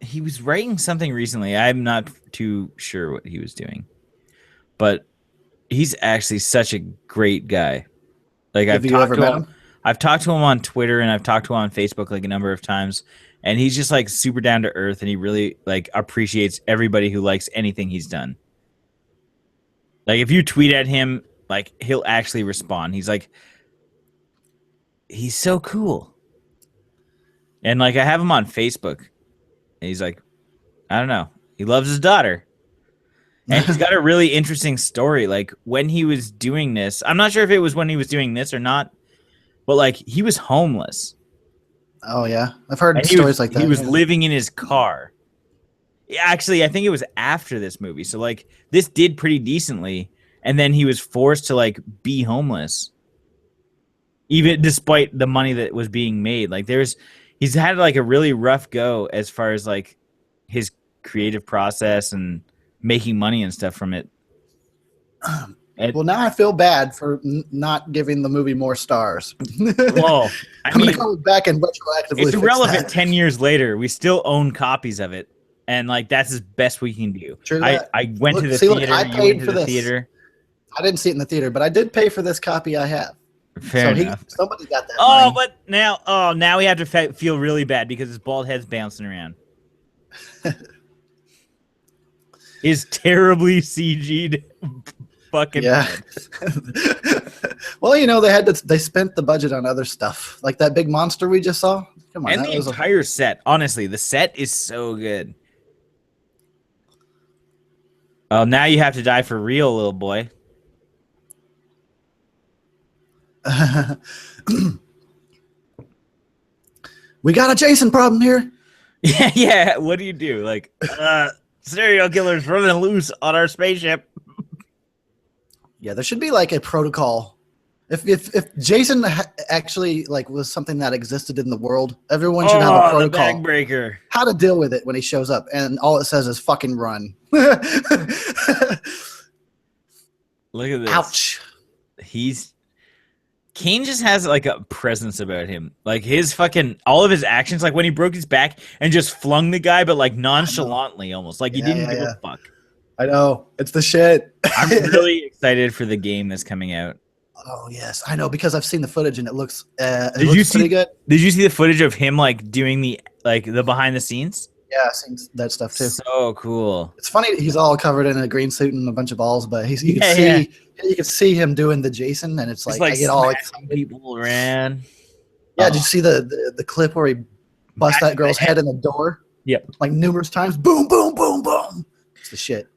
he was writing something recently. I'm not too sure what he was doing, but he's actually such a great guy. Like Have you ever met him? I've talked to him on Twitter and I've talked to him on Facebook like a number of times, and he's just like super down to earth, and he really like appreciates everybody who likes anything he's done. Like if you tweet at him, like he'll actually respond. He's so cool. And like I have him on Facebook, and he's like, I don't know, he loves his daughter. And he's got a really interesting story. Like when he was doing this, I'm not sure if it was when he was doing this or not, but like he was homeless. Oh yeah, I've heard And stories like that. He was yeah. living in his car. Yeah, actually, I think it was after this movie. So like this did pretty decently, and then he was forced to like be homeless, even despite the money that was being made. Like he's had like a really rough go as far as like his creative process and making money and stuff from it. Well, now I feel bad for not giving the movie more stars. Well, I I'm mean, gonna go back and retroactively. it's fix irrelevant. that. 10 years later, we still own copies of it, and like that's as best we can do. True I that. went Look, to the see, look, theater. I You paid went to for the this. theater. I didn't see it in the theater, but I did pay for this copy I have. Fair so enough. Somebody got that. Oh, money. but now we have to feel really bad because his bald head's bouncing around. His terribly CG'd fucking Yeah. head. Well, they spent the budget on other stuff, like that big monster we just saw. Come on, And that the was entire set. Honestly, the set is so good. Oh, now you have to die for real, little boy. We got a Jason problem here. Yeah. What do you do? Like, serial killers running loose on our spaceship. Yeah, there should be like a protocol. If Jason actually like was something that existed in the world, everyone should have a the protocol bag breaker. how to deal with it when he shows up, and all it says is "fucking run." Look at this. Ouch. Kane just has like a presence about him. Like his all of his actions, like when he broke his back and just flung the guy, but like nonchalantly almost. Like he didn't give a fuck. I know, it's the shit. I'm really excited for the game that's coming out. Oh yes, I know, because I've seen the footage and it looks Did you see- pretty good. Did you see the footage of him like doing the behind the scenes? Yeah, I've seen that stuff too. So cool. It's funny he's all covered in a green suit and a bunch of balls, but you can see him doing the Jason, and it's Just like I get all smashing excited. people around. Yeah, did you see the clip where he busts that girl's head in the door? Yep. Like numerous times. Boom, boom, boom, boom. It's the shit.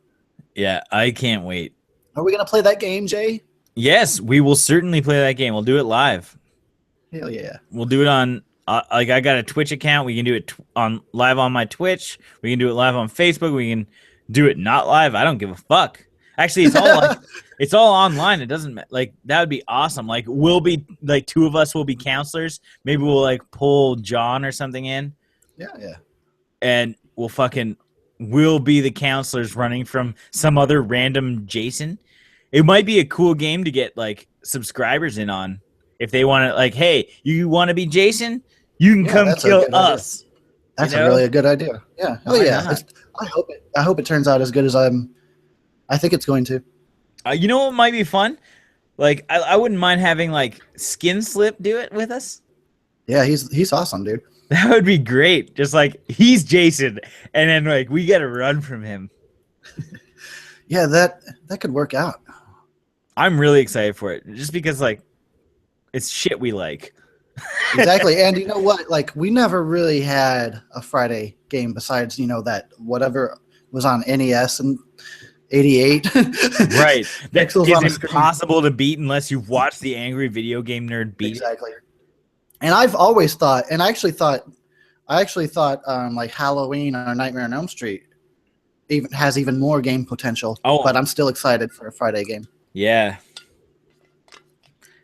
Yeah, I can't wait. Are we gonna play that game, Jay? Yes, we will certainly play that game. We'll do it live. Hell yeah. We'll do it on like I got a Twitch account. We can do it on live on my Twitch. We can do it live on Facebook. We can do it not live. I don't give a fuck. Actually, it's all like it's all online. It doesn't like that would be awesome. Like we'll be like two of us will be counselors. Maybe we'll like pull John or something in. Yeah. And we'll be the counselors running from some other random Jason. It might be a cool game to get like subscribers in on if they want to. Like, hey, you want to be Jason? You can come kill us. That's really a good idea. Yeah. Oh yeah. I hope it turns out as good as I think it's going to. You know what might be fun? Like, I wouldn't mind having like Skin Slip do it with us. Yeah, he's awesome, dude. That would be great. Just like he's Jason, and then like we got to run from him. Yeah, that could work out. I'm really excited for it, just because like it's shit we like. Exactly, and you know what? Like we never really had a Friday game besides that whatever was on NES and '88. Right, that Pixels is impossible to beat unless you've watched the Angry Video Game Nerd beat. Exactly. And I've always thought, and I actually thought, like Halloween or Nightmare on Elm Street has even more game potential. Oh, but I'm still excited for a Friday game. Yeah,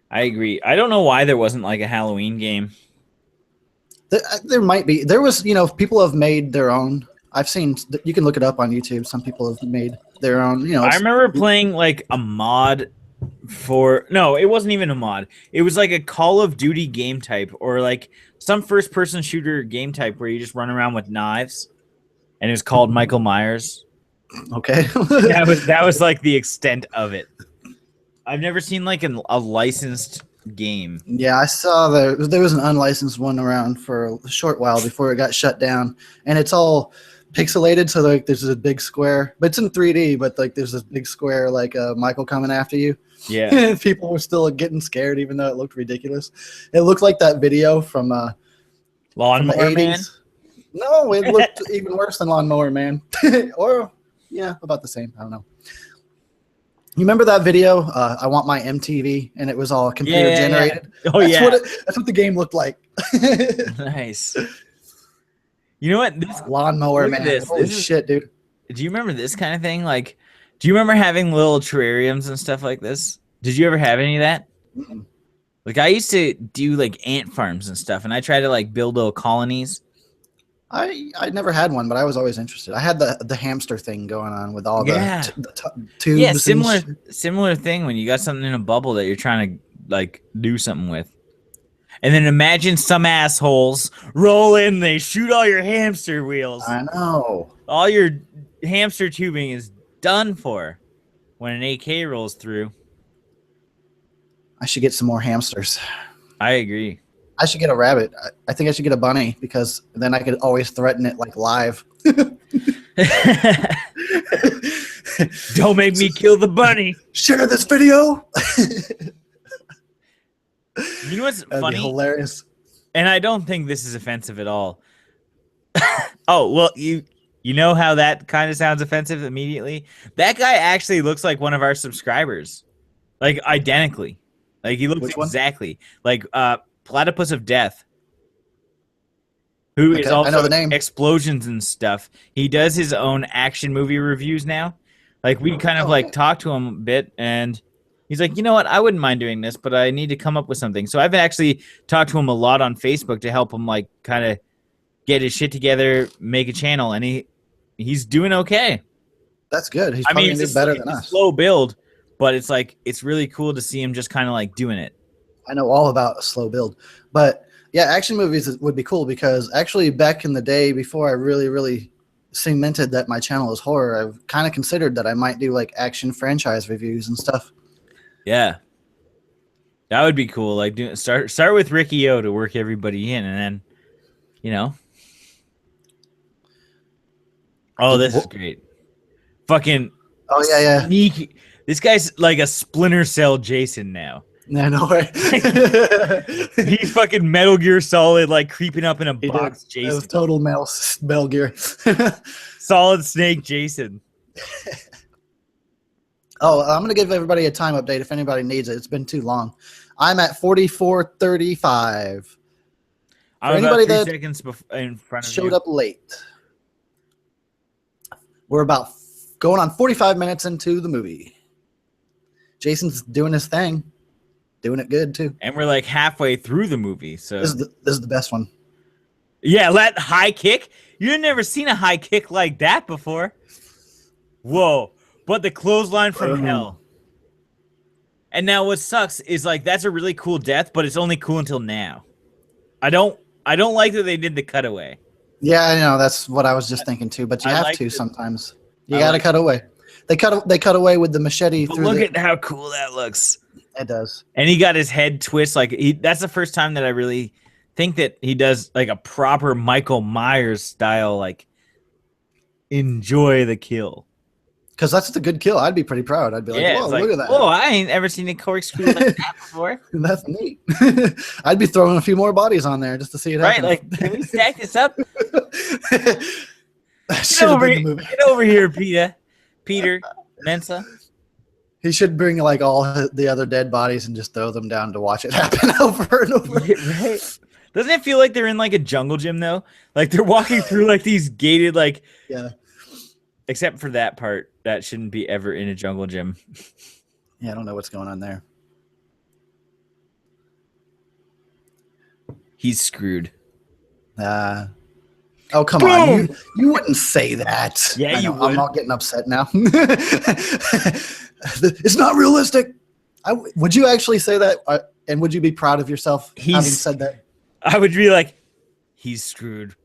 I agree. I don't know why there wasn't like a Halloween game. There might be. There was, people have made their own. I've seen. You can look it up on YouTube. Some people have made their own. I remember playing like a mod. No, it wasn't even a mod. It was like a Call of Duty game type or like some first person shooter game type where you just run around with knives, and it was called Michael Myers. Okay. that was like the extent of it. I've never seen like a licensed game. Yeah, I saw there was an unlicensed one around for a short while before it got shut down, and it's all pixelated. So like there's this big square, but it's in 3D. But like there's this big square like Michael coming after you. Yeah. And people were still getting scared, even though it looked ridiculous. It looked like that video from Lawnmower Man. No, it looked even worse than Lawnmower Man. Or yeah, about the same. I don't know. You remember that video? I want my MTV, and it was all computer generated. Yeah. Oh yeah, that's what the game looked like. Nice. You know what? This Lawnmower Man. Holy shit, dude. Do you remember this kind of thing? Like, do you remember having little terrariums and stuff like this? Did you ever have any of that? Mm-mm. Like, I used to do like ant farms and stuff, and I tried to like build little colonies. I never had one, but I was always interested. I had the hamster thing going on with all the tubes. Yeah, similar thing when you got something in a bubble that you're trying to like do something with. And then imagine some assholes roll in, they shoot all your hamster wheels. I know. All your hamster tubing is done for when an AK rolls through. I should get some more hamsters. I agree. I should get a rabbit. I think I should get a bunny because then I could always threaten it like live. Don't make me kill the bunny. Share this video. You know what's That'd funny? be hilarious. And I don't think this is offensive at all. Oh, well, you know how that kind of sounds offensive immediately? That guy actually looks like one of our subscribers. Like, identically. Like, he looks exactly like Platypus of Death. Who is also I know the name. Explosions and stuff. He does his own action movie reviews now. Like, we kind of like talked to him a bit, and he's like, you know what? I wouldn't mind doing this, but I need to come up with something. So I've actually talked to him a lot on Facebook to help him like kind of get his shit together, make a channel, and he's doing okay. That's good. He's probably gonna do better than us. Slow build, but it's like it's really cool to see him just kind of like doing it. I know all about a slow build, but yeah, action movies would be cool because actually back in the day before I really cemented that my channel is horror, I've kind of considered that I might do like action franchise reviews and stuff. Yeah, that would be cool. Like, start with Ricky O to work everybody in, and then, you know. Oh, this is great. Fucking. Oh yeah. Sneaky. This guy's like a Splinter Cell Jason now. Yeah, no way. He's fucking Metal Gear Solid, like creeping up in a box. It was Jason, total Metal Gear. Solid Snake, Jason. Oh, I'm going to give everybody a time update if anybody needs it. It's been too long. I'm at 44:35. I'm anybody about 3 that seconds in front of Showed you. up late. We're about going on 45 minutes into the movie. Jason's doing his thing. Doing it good, too. And we're like halfway through the movie. So This is the best one. yeah, that high kick. You've never seen a high kick like that before. Whoa. But the clothesline from hell. And now what sucks is like that's a really cool death, but it's only cool until now. I don't like that they did the cutaway. Yeah, I know. That's what I was just thinking, too. But you I have like to it. sometimes. You I got to like cut away. They cut away with the machete But through look the... at how cool that looks. It does. And he got his head twist like that's the first time that I really think that he does like a proper Michael Myers style like enjoy the kill. Because that's the good kill. I'd be pretty proud. I'd be like, whoa, it's like, look at that. whoa, I ain't ever seen a corkscrew like that before. That's neat. I'd be throwing a few more bodies on there just to see it Right? happen. Like, can we stack this up? That should have been the movie. Get over here, Peter Mensa. He should bring like all the other dead bodies and just throw them down to watch it happen over and over. Right? Doesn't it feel like they're in like a jungle gym though? Like they're walking through like these gated like Yeah. Except for that part, that shouldn't be ever in a jungle gym. Yeah, I don't know what's going on there. He's screwed. Oh, come on. You wouldn't say that. Yeah, I you know, would. I'm not getting upset now. It's not realistic. Would you actually say that? And would you be proud of yourself having said that? I would be like, he's screwed.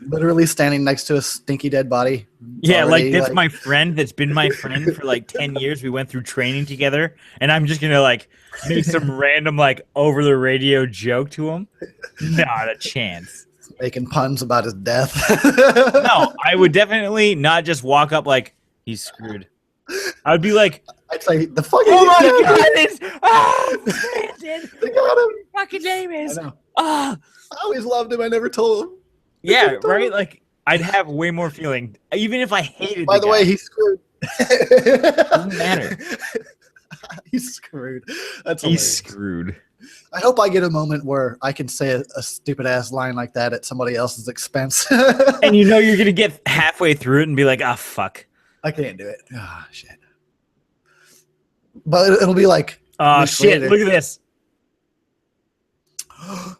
Literally standing next to a stinky dead body. Yeah, Already, like that's my friend that's been my friend for like 10 years. We went through training together, and I'm just gonna like make some random like over the radio joke to him. Not a chance. making puns about his death. No, I would definitely not just walk up like he's screwed. I would be like, I'd say the fucking. oh my god, it's Brandon. They got him. Fucking name I is. know. Ah, I always loved him. I never told him. yeah, right. Like I'd have way more feeling, even if I hated. By the way, he's screwed. doesn't matter. He's screwed. That's He's hilarious. screwed. I hope I get a moment where I can say a stupid ass line like that at somebody else's expense. And you know you're gonna get halfway through it and be like, ah, fuck. I can't do it. Ah, shit. But it'll be like Oh weeks shit! later. Look at this.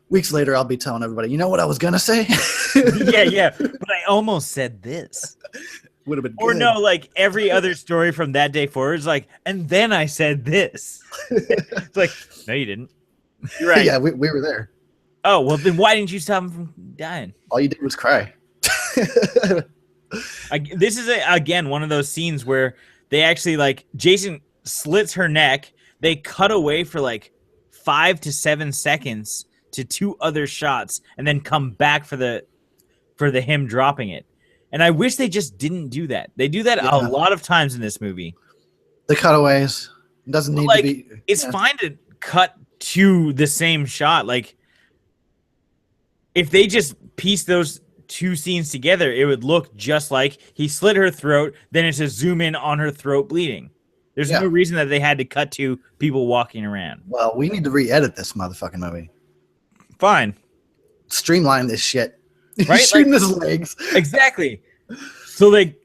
Weeks later, I'll be telling everybody, you know what I was gonna say? Yeah. But I almost said this. Would have been Or good. no, like every other story from that day forward is like, and then I said this. It's like, no, you didn't. You're right. Yeah, we were there. Oh, well, then why didn't you stop him from dying? All you did was cry. This is, again, one of those scenes where they actually, like, Jason slits her neck. They cut away for, like, 5 to 7 seconds to 2 other shots and then come back for the him dropping it. And I wish they just didn't do that. They do that Yeah. a lot of times in this movie. The cutaways. It doesn't need Like, to be. it's yeah. fine to cut to the same shot. Like, if they just piece those 2 scenes together, it would look just like he slit her throat, then it's a zoom in on her throat bleeding. There's Yeah. no reason that they had to cut to people walking around. Well, we need to re-edit this motherfucking movie. Fine. Streamline this shit. Right? He's shooting his legs. Exactly. So, like,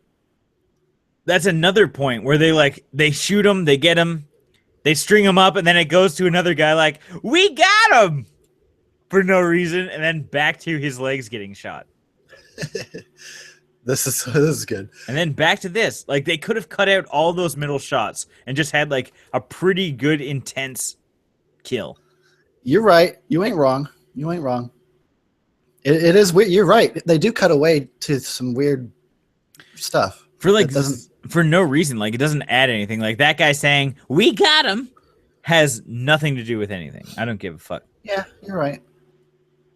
that's another point where they shoot him, they get him, they string him up, and then it goes to another guy like, we got him! For no reason, and then back to his legs getting shot. This is good. And then back to this. Like, they could have cut out all those middle shots and just had, like, a pretty good, intense kill. You're right. You ain't wrong. You ain't wrong. It is weird. You're right. They do cut away to some weird stuff. For, like, It doesn't. for no reason. Like, it doesn't add anything. Like, that guy saying, we got him, has nothing to do with anything. I don't give a fuck. Yeah, you're right.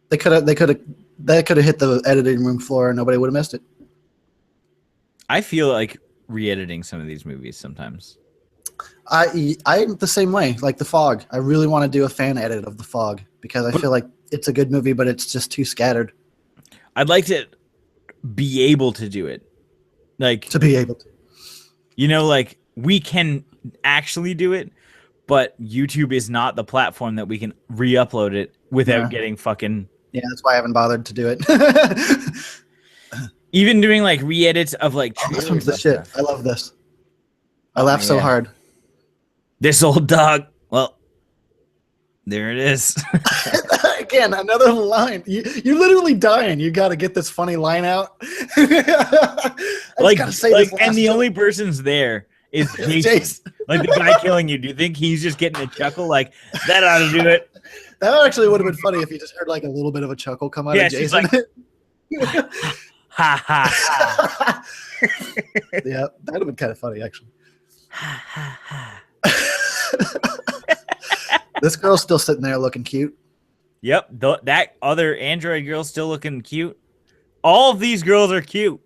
They could have hit the editing room floor and nobody would have missed it. I feel like re-editing some of these movies sometimes. I'm the same way. Like The Fog, I really want to do a fan edit of The Fog because I feel like it's a good movie, but it's just too scattered I'd like to be able to do it. Like, to be able to. you know, like we can actually do it, but YouTube is not the platform that we can re-upload it without Yeah. getting fucking. Yeah, that's why I haven't bothered to do it. Even doing like re-edits of like Oh, this trailers one's the and shit. stuff. I love this. I laugh so yeah. hard. This old dog. Well, there it is. Again, another line. You're literally dying. You got to get this funny line out. I just gotta say this and last the joke. only person's there is Jason. Jason. Like the guy killing you. Do you think he's just getting a chuckle? Like that ought to do it. That actually would have been funny if you just heard like a little bit of a chuckle come out Yeah, of she's Jason. Ha ha ha. Yeah, that would have been kind of funny actually. Ha ha ha. This girl's still sitting there looking cute. Yep, that other android girl's still looking cute. All of these girls are cute.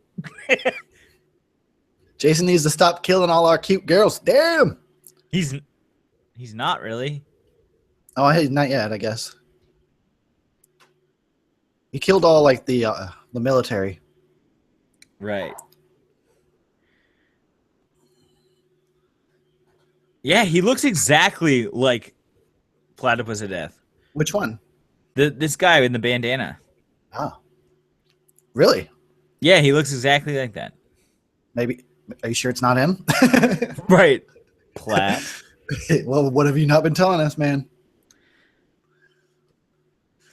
Jason needs to stop killing all our cute girls. Damn. He's not really. Oh, hey, not yet, I guess. He killed all like the military. Right. Yeah, he looks exactly like Platypus of Death. Which one? This guy in the bandana. Oh, really? Yeah, he looks exactly like that. Maybe. Are you sure it's not him? Right. Plat. Well, what have you not been telling us, man?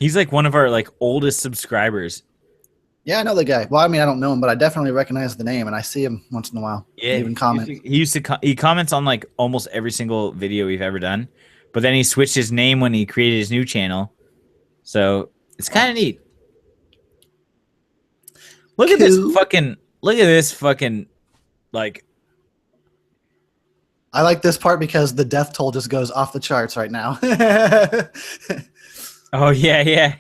He's like one of our like oldest subscribers. Yeah, I know the guy. Well, I mean, I don't know him, but I definitely recognize the name, and I see him once in a while. Yeah, He even comment. He comments on like almost every single video we've ever done, but then he switched his name when he created his new channel, so it's kind of neat. Look at this Cool. fucking like. I like this part because the death toll just goes off the charts right now. Oh yeah.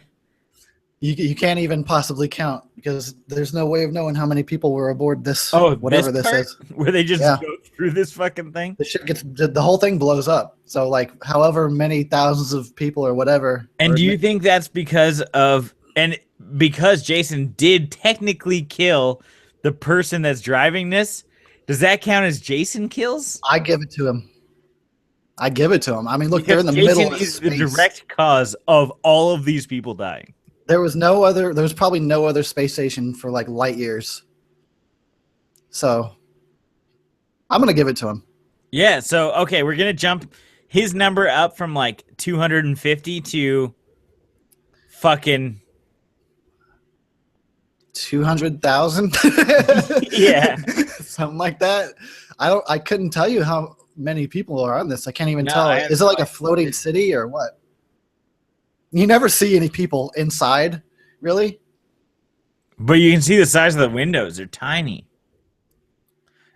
You can't even possibly count because there's no way of knowing how many people were aboard this. Oh, whatever this part is. where they just Yeah. go through this fucking thing. The shit gets the whole thing blows up. So like, however many thousands of people or whatever. And or- do you think that's because Jason did technically kill the person that's driving this? Does that count as Jason kills? I give it to him. I mean, look, they're in the Because middle Jason of is the space. direct cause of all of these people dying. There was probably no other space station for like light years. So I'm gonna give it to him. Yeah, so okay, we're gonna jump his number up from like 250 to fucking 200,000. Yeah. Something like that. I couldn't tell you how many people are on this. I can't even No, tell. I have Is it no like a idea. floating city or what? You never see any people inside, really? But you can see the size of the windows, they're tiny.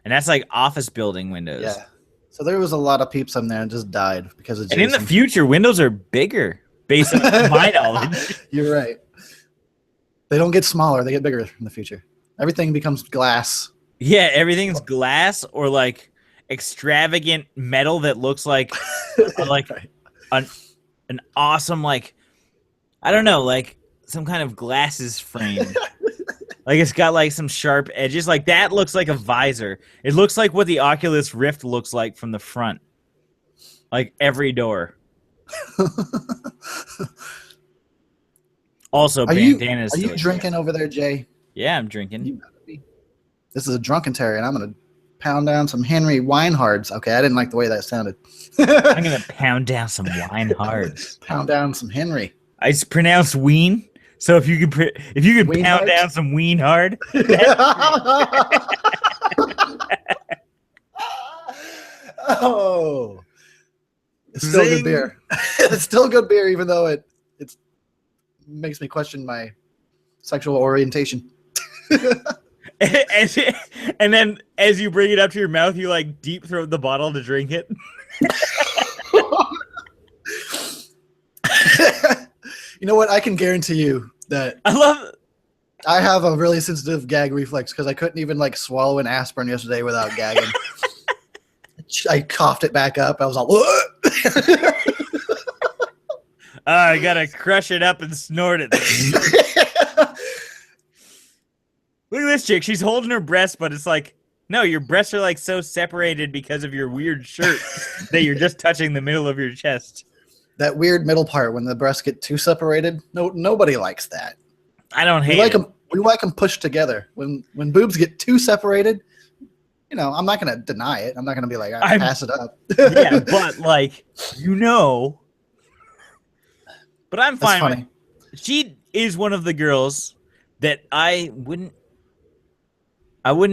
And that's like office building windows. Yeah. So there was a lot of peeps in there and just died because of And in Jason. the future, windows are bigger, based on my knowledge. You're right. They don't get smaller; they get bigger in the future. Everything becomes glass. Yeah, everything's glass or like extravagant metal that looks like like an awesome like I don't know, like some kind of glasses frame. Like it's got like some sharp edges. Like that looks like a visor. It looks like what the Oculus Rift looks like from the front. Like every door. Also, Are you bandanas. are you still drinking over there, Jay? Yeah, I'm drinking. This is a drunken Terry, and I'm gonna pound down some Henry Weinhards. Okay, I didn't like the way that sounded. I'm gonna pound down some wine hard. Pound down some Henry. I pronounce ween. So if you could Ween pound hard? down some ween hard, Oh, it's still Zing. good beer. It's still good beer, even though it makes me question my sexual orientation. and then as you bring it up to your mouth, you like deep throat the bottle to drink it. You know what? I can guarantee you that I love. I have a really sensitive gag reflex because I couldn't even like swallow an aspirin yesterday without gagging. I coughed it back up. I was like, what? I gotta crush it up and snort it. Look at this chick. She's holding her breast, but it's like, no, your breasts are like so separated because of your weird shirt that you're just touching the middle of your chest. That weird middle part when the breasts get too separated. No, nobody likes that. I don't hate We like it. them. We like them pushed together. When boobs get too separated, you know, I'm not gonna deny it. I'm not gonna be like, I pass it up. Yeah, but like, you know. But I'm That's fine. funny. She is one of the girls that I wouldn't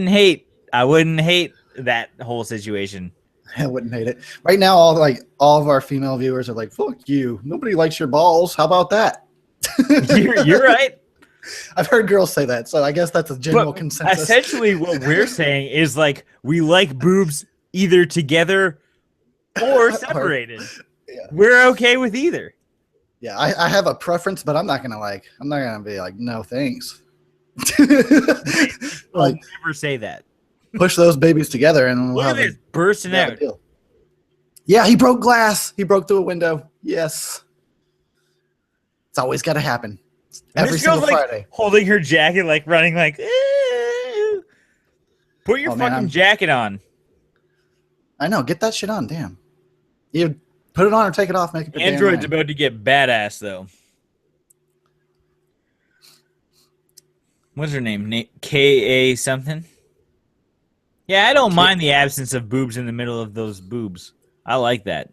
hate. I wouldn't hate that whole situation. I wouldn't hate it. Right now, all of our female viewers are like, "Fuck you! Nobody likes your balls." How about that? You're right. I've heard girls say that, so I guess that's a general But consensus. essentially, what we're saying is like we like boobs either together or separated. Yeah. We're okay with either. Yeah, I have a preference, but I'm not gonna be like, no thanks. I'll Like, never say that. push those babies together and we'll Look at have this bursting a out. deal. Yeah, he broke glass. He broke through a window. Yes. It's always got to happen. And Every this girl's, single like, Friday. holding her jacket, like running, like. Put your Oh, man, fucking jacket on. I know. Get that shit on. Damn. You put it on or take it off. Make it. Android's about to get badass though. What's her name? K.A. something? Yeah, I don't mind the absence of boobs in the middle of those boobs. I like that.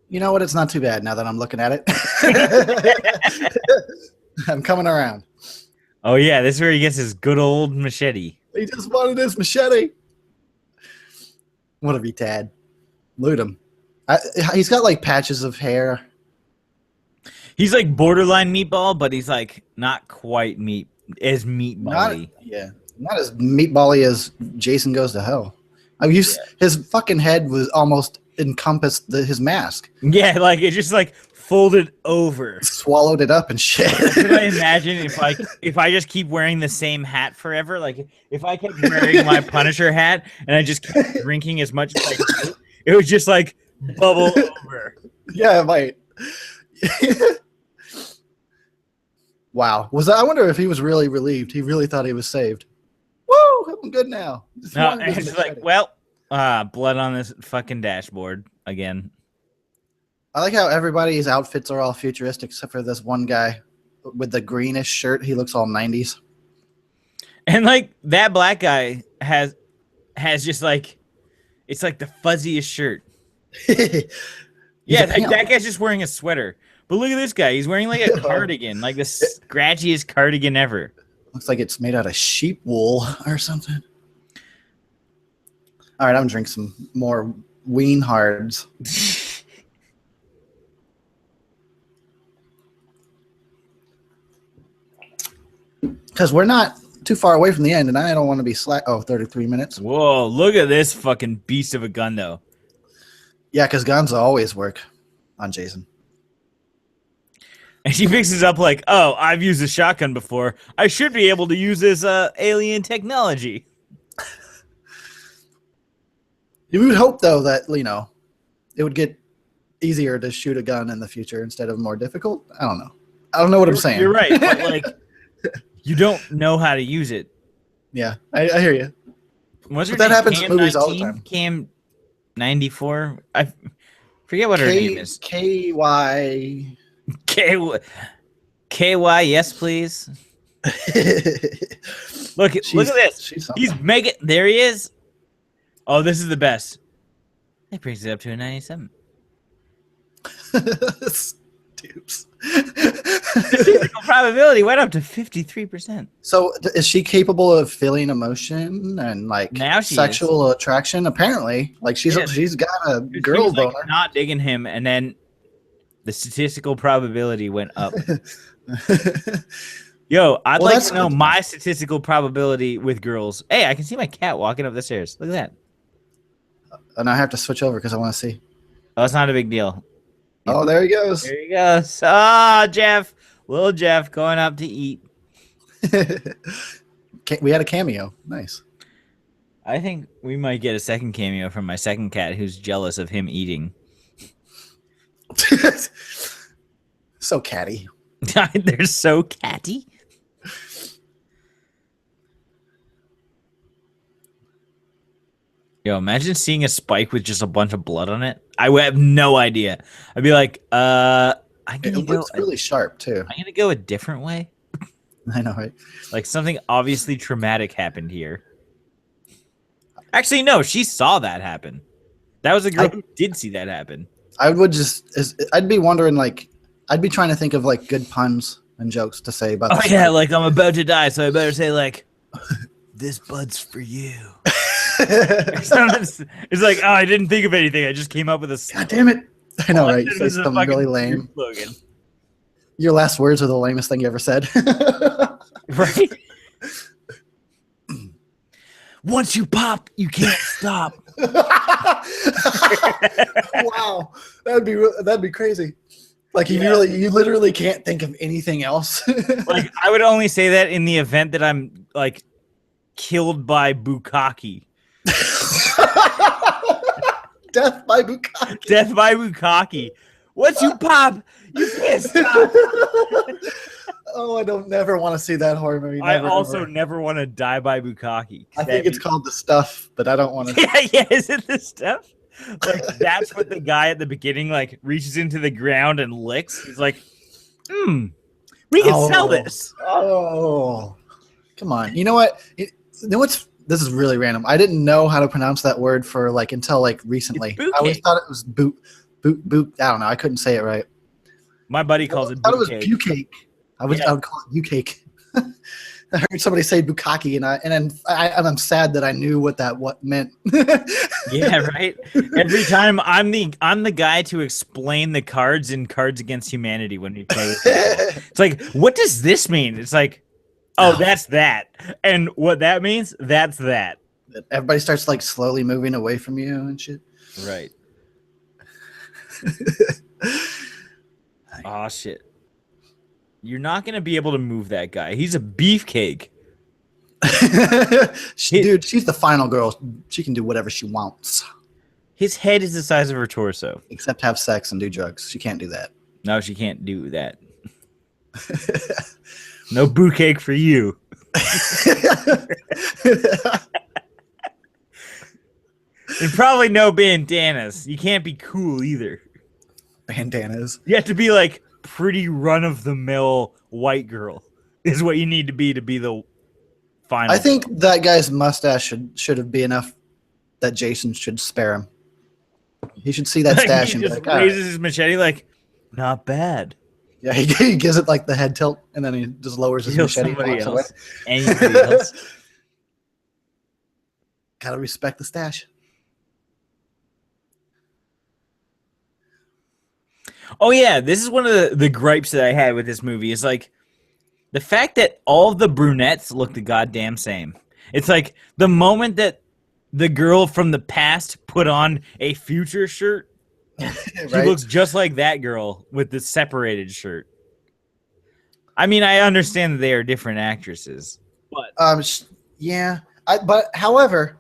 You know what? It's not too bad now that I'm looking at it. I'm coming around. Oh yeah, this is where he gets his good old machete. He just wanted his machete. What a retard. Loot him. He's got like patches of hair. He's like borderline meatball, but he's like not quite meatbally. Not as meatbally as Jason Goes to Hell. I mean, his fucking head was almost encompassed his mask. Yeah, like it just like folded over. Swallowed it up and shit. Could I imagine if I just keep wearing the same hat forever? Like if I kept wearing my Punisher hat and I just kept drinking as much as I could, it would just like bubble over. Yeah, it might. Wow. I wonder if he was really relieved. He really thought he was saved. Woo! I'm good now. No, and it's like, well, blood on this fucking dashboard again. I like how everybody's outfits are all futuristic except for this one guy with the greenish shirt. He looks all 90s. And like that black guy has just like it's like the fuzziest shirt. Yeah, like that guy's just wearing a sweater. But look at this guy. He's wearing like a cardigan, like the scratchiest cardigan ever. Looks like it's made out of sheep wool or something. All right, I'm gonna drink some more Ween Hards. Because we're not too far away from the end, and I don't want to be slack. Oh, 33 minutes. Whoa, look at this fucking beast of a gun, though. Yeah, because guns always work on Jason. And she fixes up like, oh, I've used a shotgun before. I should be able to use this alien technology. You would hope, though, that, you know, it would get easier to shoot a gun in the future instead of more difficult. I don't know. I don't know what I'm saying. You're right, but like, you don't know how to use it. Yeah, I hear you. What's her But that name? happens in Cam movies all the 19? time. Cam 94? I forget what her name is. KY. KY, yes, please. Look at this. He's mega. There he is. Oh, this is the best. That brings it up to a 97. Dupes. The physical probability went up to 53%. So is she capable of feeling emotion and like Now she sexual attraction? Apparently, like she's got a girl was, like, boner. not digging him, and then the statistical probability went up. Yo, I'd like to know my statistical probability with girls. Hey, I can see my cat walking up the stairs. Look at that. And I have to switch over because I want to see. Oh, it's not a big deal. Oh, there he goes. There he goes. Ah, Jeff. Little Jeff going up to eat. We had a cameo. Nice. I think we might get a second cameo from my second cat who's jealous of him eating. So catty. They're so catty. Yo, imagine seeing a spike with just a bunch of blood on it. I would have no idea. I'd be like, I'm It gonna go. looks really sharp too. I'm gonna go a different way. I know, right? Like something obviously traumatic happened here. Actually, no, she saw that happen. That was a girl who did see that happen. I would I'd be wondering, like, I'd be trying to think of like good puns and jokes to say about. Oh yeah, like I'm about to die, so I better say like, "This bud's for you." It's like, oh, I didn't think of anything. I just came up with a. God damn it! I know, right? You say This is a something really fucking lame. slogan. Your last words are the lamest thing you ever said. Right? Once you pop, you can't stop. Wow, that'd be crazy. Like you literally can't think of anything else. Like I would only say that in the event that I'm like killed by bukkake. Death by bukkake. Death by bukkake. Once you pop, you can't stop. Oh, I don't never want to see that horror movie. I Never, also ever. never want to die by bukkake. I think it's called The Stuff, but I don't want to. Yeah, is it the stuff? Like that's what the guy at the beginning like reaches into the ground and licks. He's like, we can sell this. Oh, come on. You know what? This is really random. I didn't know how to pronounce that word for like until like recently. I always thought it was boot. I don't know. I couldn't say it right. My buddy calls it I thought it was boot bucake. I would call it bucake. I heard somebody say bukkake, and I'm sad that I knew what meant. Yeah, right. Every time I'm the guy to explain the cards in Cards Against Humanity when we play with people. It's like, what does this mean? It's like, oh, that's that, and what that means, that's that. Everybody starts like slowly moving away from you and shit. Right. Oh shit. You're not gonna be able to move that guy. He's a beefcake. Dude, she's the final girl. She can do whatever she wants. His head is the size of her torso. Except have sex and do drugs. She can't do that. No, she can't do that. No boo cake for you. And probably no bandanas. You can't be cool either. Bandanas. You have to be like pretty run-of-the-mill white girl is what you need to be the final. I think that guy's mustache should be enough that Jason should spare him. He should see that like, stash he and be just like, raises his machete like, not bad. yeah, he gives it like the head tilt and then he just lowers his Kill machete. somebody And walks away. else. Anybody else. Gotta respect the stash. Oh yeah, this is one of the gripes that I had with this movie. Is like the fact that all of the brunettes look the goddamn same. It's like the moment that the girl from the past put on a future shirt, she Right? looks just like that girl with the separated shirt. I mean, I understand that they are different actresses, but Yeah, but however,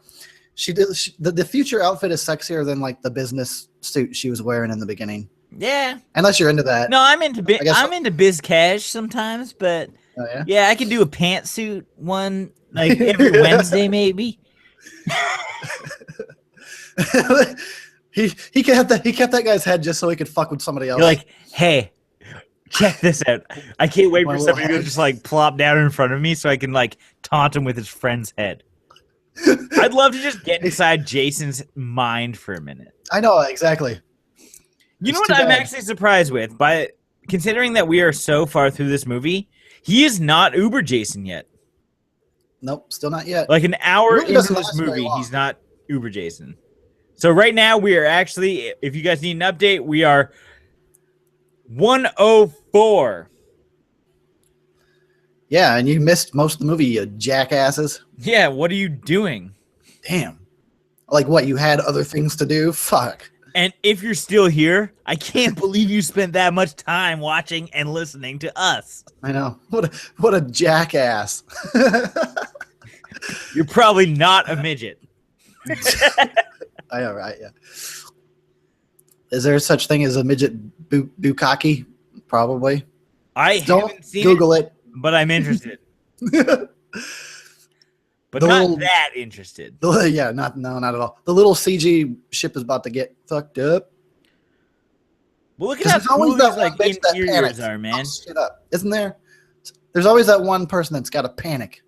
the future outfit is sexier than like the business suit she was wearing in the beginning. yeah. Unless you're into that. No, I'm into I guess I'm into biz cash sometimes, but Oh, yeah? yeah, I can do a pantsuit one like every Wednesday maybe. he kept that guy's head just so he could fuck with somebody else. You're like, hey, check this out. I can't wait My for little somebody to head. just like plop down in front of me so I can like taunt him with his friend's head. I'd love to just get inside Jason's mind for a minute. I know exactly. You know It's what too I'm bad. actually surprised with? By considering that we are so far through this movie, he is not Uber Jason yet. Nope, still not yet. Like an hour Really into doesn't this last very movie, long. he's not Uber Jason. So right now we are actually, if you guys need an update, we are 104. Yeah, and you missed most of the movie, you jackasses. Yeah, what are you doing? Damn. Like what? You had other things to do? Fuck. And if you're still here, I can't believe you spent that much time watching and listening to us. I know. What a jackass. You're probably not a midget. I know, right? Yeah. Is there such thing as a midget bukkake? Probably. I Don't haven't seen Google it. but I'm interested. The But not little- that interested. Yeah, not at all. The little CG ship is about to get fucked up. Well, look at 'Cause how there's always cool that these one like bitch that interiors panics. are, man. Oh, shit up. Isn't there? There's always that one person that's got to panic.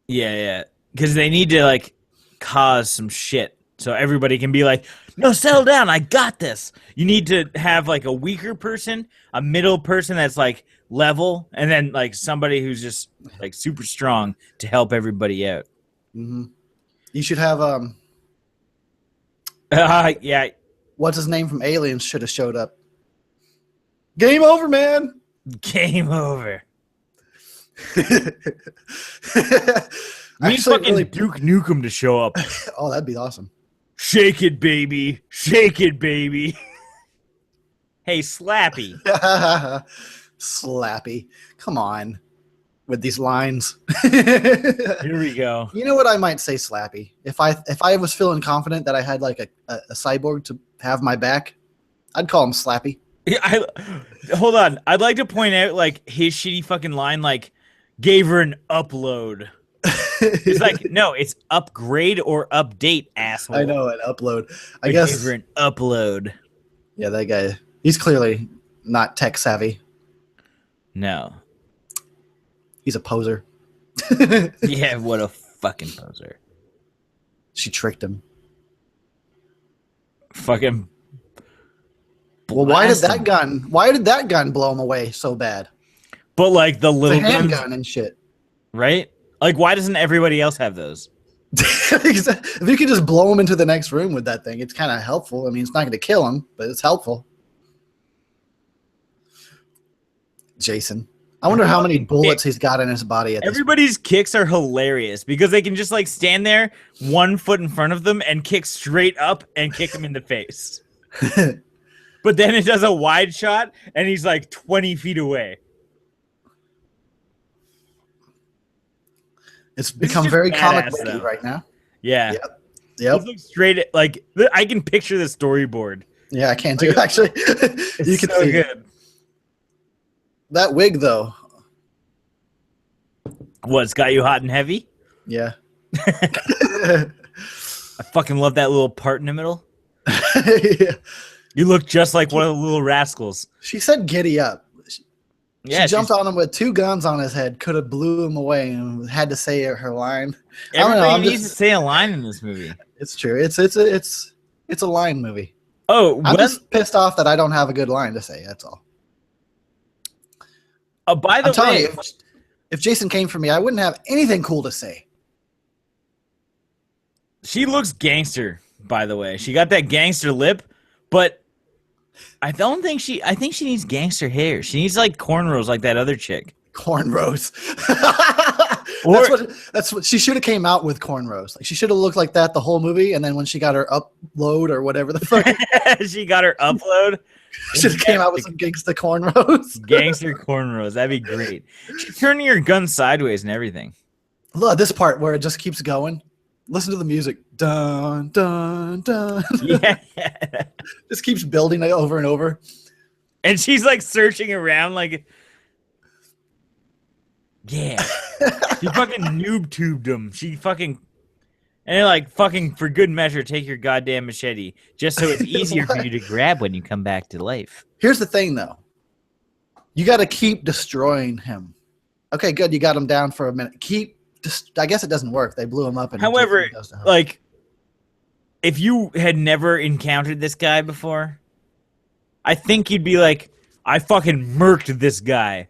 Yeah. Because they need to like cause some shit so everybody can be like, no, settle down. I got this. You need to have like a weaker person, a middle person that's like level, and then like somebody who's just like super strong to help everybody out. Mm-hmm. You should have Yeah. what's his name from Aliens should have showed up. Game over, man. Game over. I We need actually fucking really- Duke Nukem to show up. Oh, that'd be awesome. Shake it, baby. Shake it, baby. Hey, Slappy. Slappy. Come on with these lines. Here we go. You know what? I might say Slappy. If I was feeling confident that I had like a cyborg to have my back, I'd call him Slappy. Hold on. I'd like to point out like his shitty fucking line, like gave her an upload. It's like no, it's upgrade or update, asshole. I know, an upload. I We guess. gave her an upload. Yeah, that guy. He's clearly not tech savvy. No. He's a poser. Yeah, what a fucking poser. She tricked him. Fucking. Well, why did blast him. that gun? Why did that gun blow him away so bad? But like the The little guns, handgun and shit. right? Like, why doesn't everybody else have those? If you could just blow him into the next room with that thing, it's kind of helpful. I mean, it's not going to kill him, but it's helpful. Jason. I wonder how many bullets he's got in his body at this Everybody's kicks are hilarious because they can just like stand there, 1 foot in front of them, and kick straight up and kick him in the face. point. But then it does a wide shot, and he's like 20 feet away. It's This is become just very comic badass, booky though. right now. Yeah. Yep. Yep. This looks straight at, like I can picture the storyboard. Yeah, I can't do it, actually. It's You can so see good. that wig, though. What's got you hot and heavy? Yeah. I fucking love that little part in the middle. Yeah. You look just like one of the little rascals. She said giddy up. Yeah, She jumped on him with 2 guns on his head, could have blew him away and had to say her line. I don't know, everybody I'm needs just- to say a line in this movie. It's true. It's a line movie. Oh, I'm when, just pissed off that I don't have a good line to say. That's all. by the I'm telling way, you, if Jason came for me, I wouldn't have anything cool to say. she looks gangster, by the way. She got that gangster lip, but I think she needs gangster hair. She needs like cornrows like that other chick. Cornrows. Or- that's what she should have came out with cornrows. Like she should have looked like that the whole movie, and then when she got her upload or whatever the fuck, She got her upload. should have came out with some gangsta cornrows. Gangster cornrows. That'd be great. She's turning her gun sideways and everything. Look, this part where it just keeps going. Listen to the music. Dun dun dun. Yeah. Just keeps building it over and over. And she's like searching around like, yeah. She fucking noob tubed him. She fucking, and they're like, fucking for good measure, take your goddamn machete just so it's easier for you to grab when you come back to life. Here's the thing, though. You got to keep destroying him. Okay, good. You got him down for a minute. I guess it doesn't work. They blew him up. And However, it goes to hell. like, if you had never encountered this guy before, I think you'd be like, I fucking murked this guy.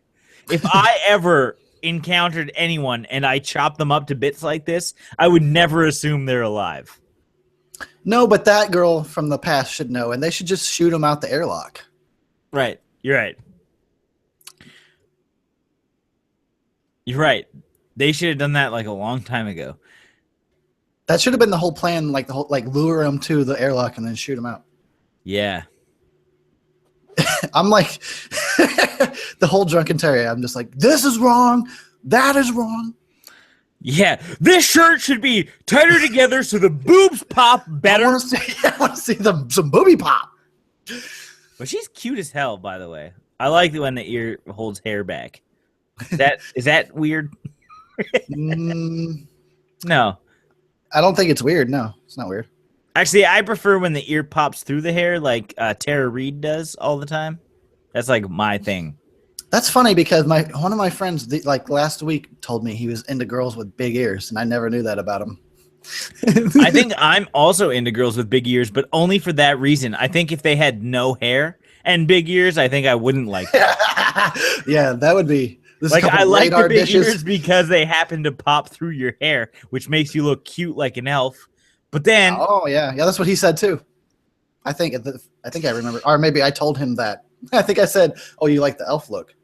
If I ever encountered anyone and I chopped them up to bits like this, I would never assume they're alive. No, but that girl from the past should know, and they should just shoot him out the airlock. Right. You're right. You're right. They should have done that like a long time ago. That should have been the whole plan, like lure him to the airlock and then shoot him out. Yeah. I'm like the whole drunken Terry. I'm just like, this is wrong. That is wrong. Yeah, this shirt should be tighter together so the boobs pop I better. want to see some booby pop. But she's cute as hell, by the way. I like it when the ear holds hair back. Is that weird? Mm, No. I don't think it's weird. No, it's not weird. Actually, I prefer when the ear pops through the hair like Tara Reid does all the time. That's like my thing. That's funny because one of my friends like last week told me he was into girls with big ears, and I never knew that about him. I think I'm also into girls with big ears, but only for that reason. I think if they had no hair and big ears, I think I wouldn't like them. Yeah, that would be. Like I like the big ears because they happen to pop through your hair, which makes you look cute like an elf. But then, oh yeah, that's what he said too. I think I remember, or maybe I told him that. I think I said, "Oh, you like the elf look."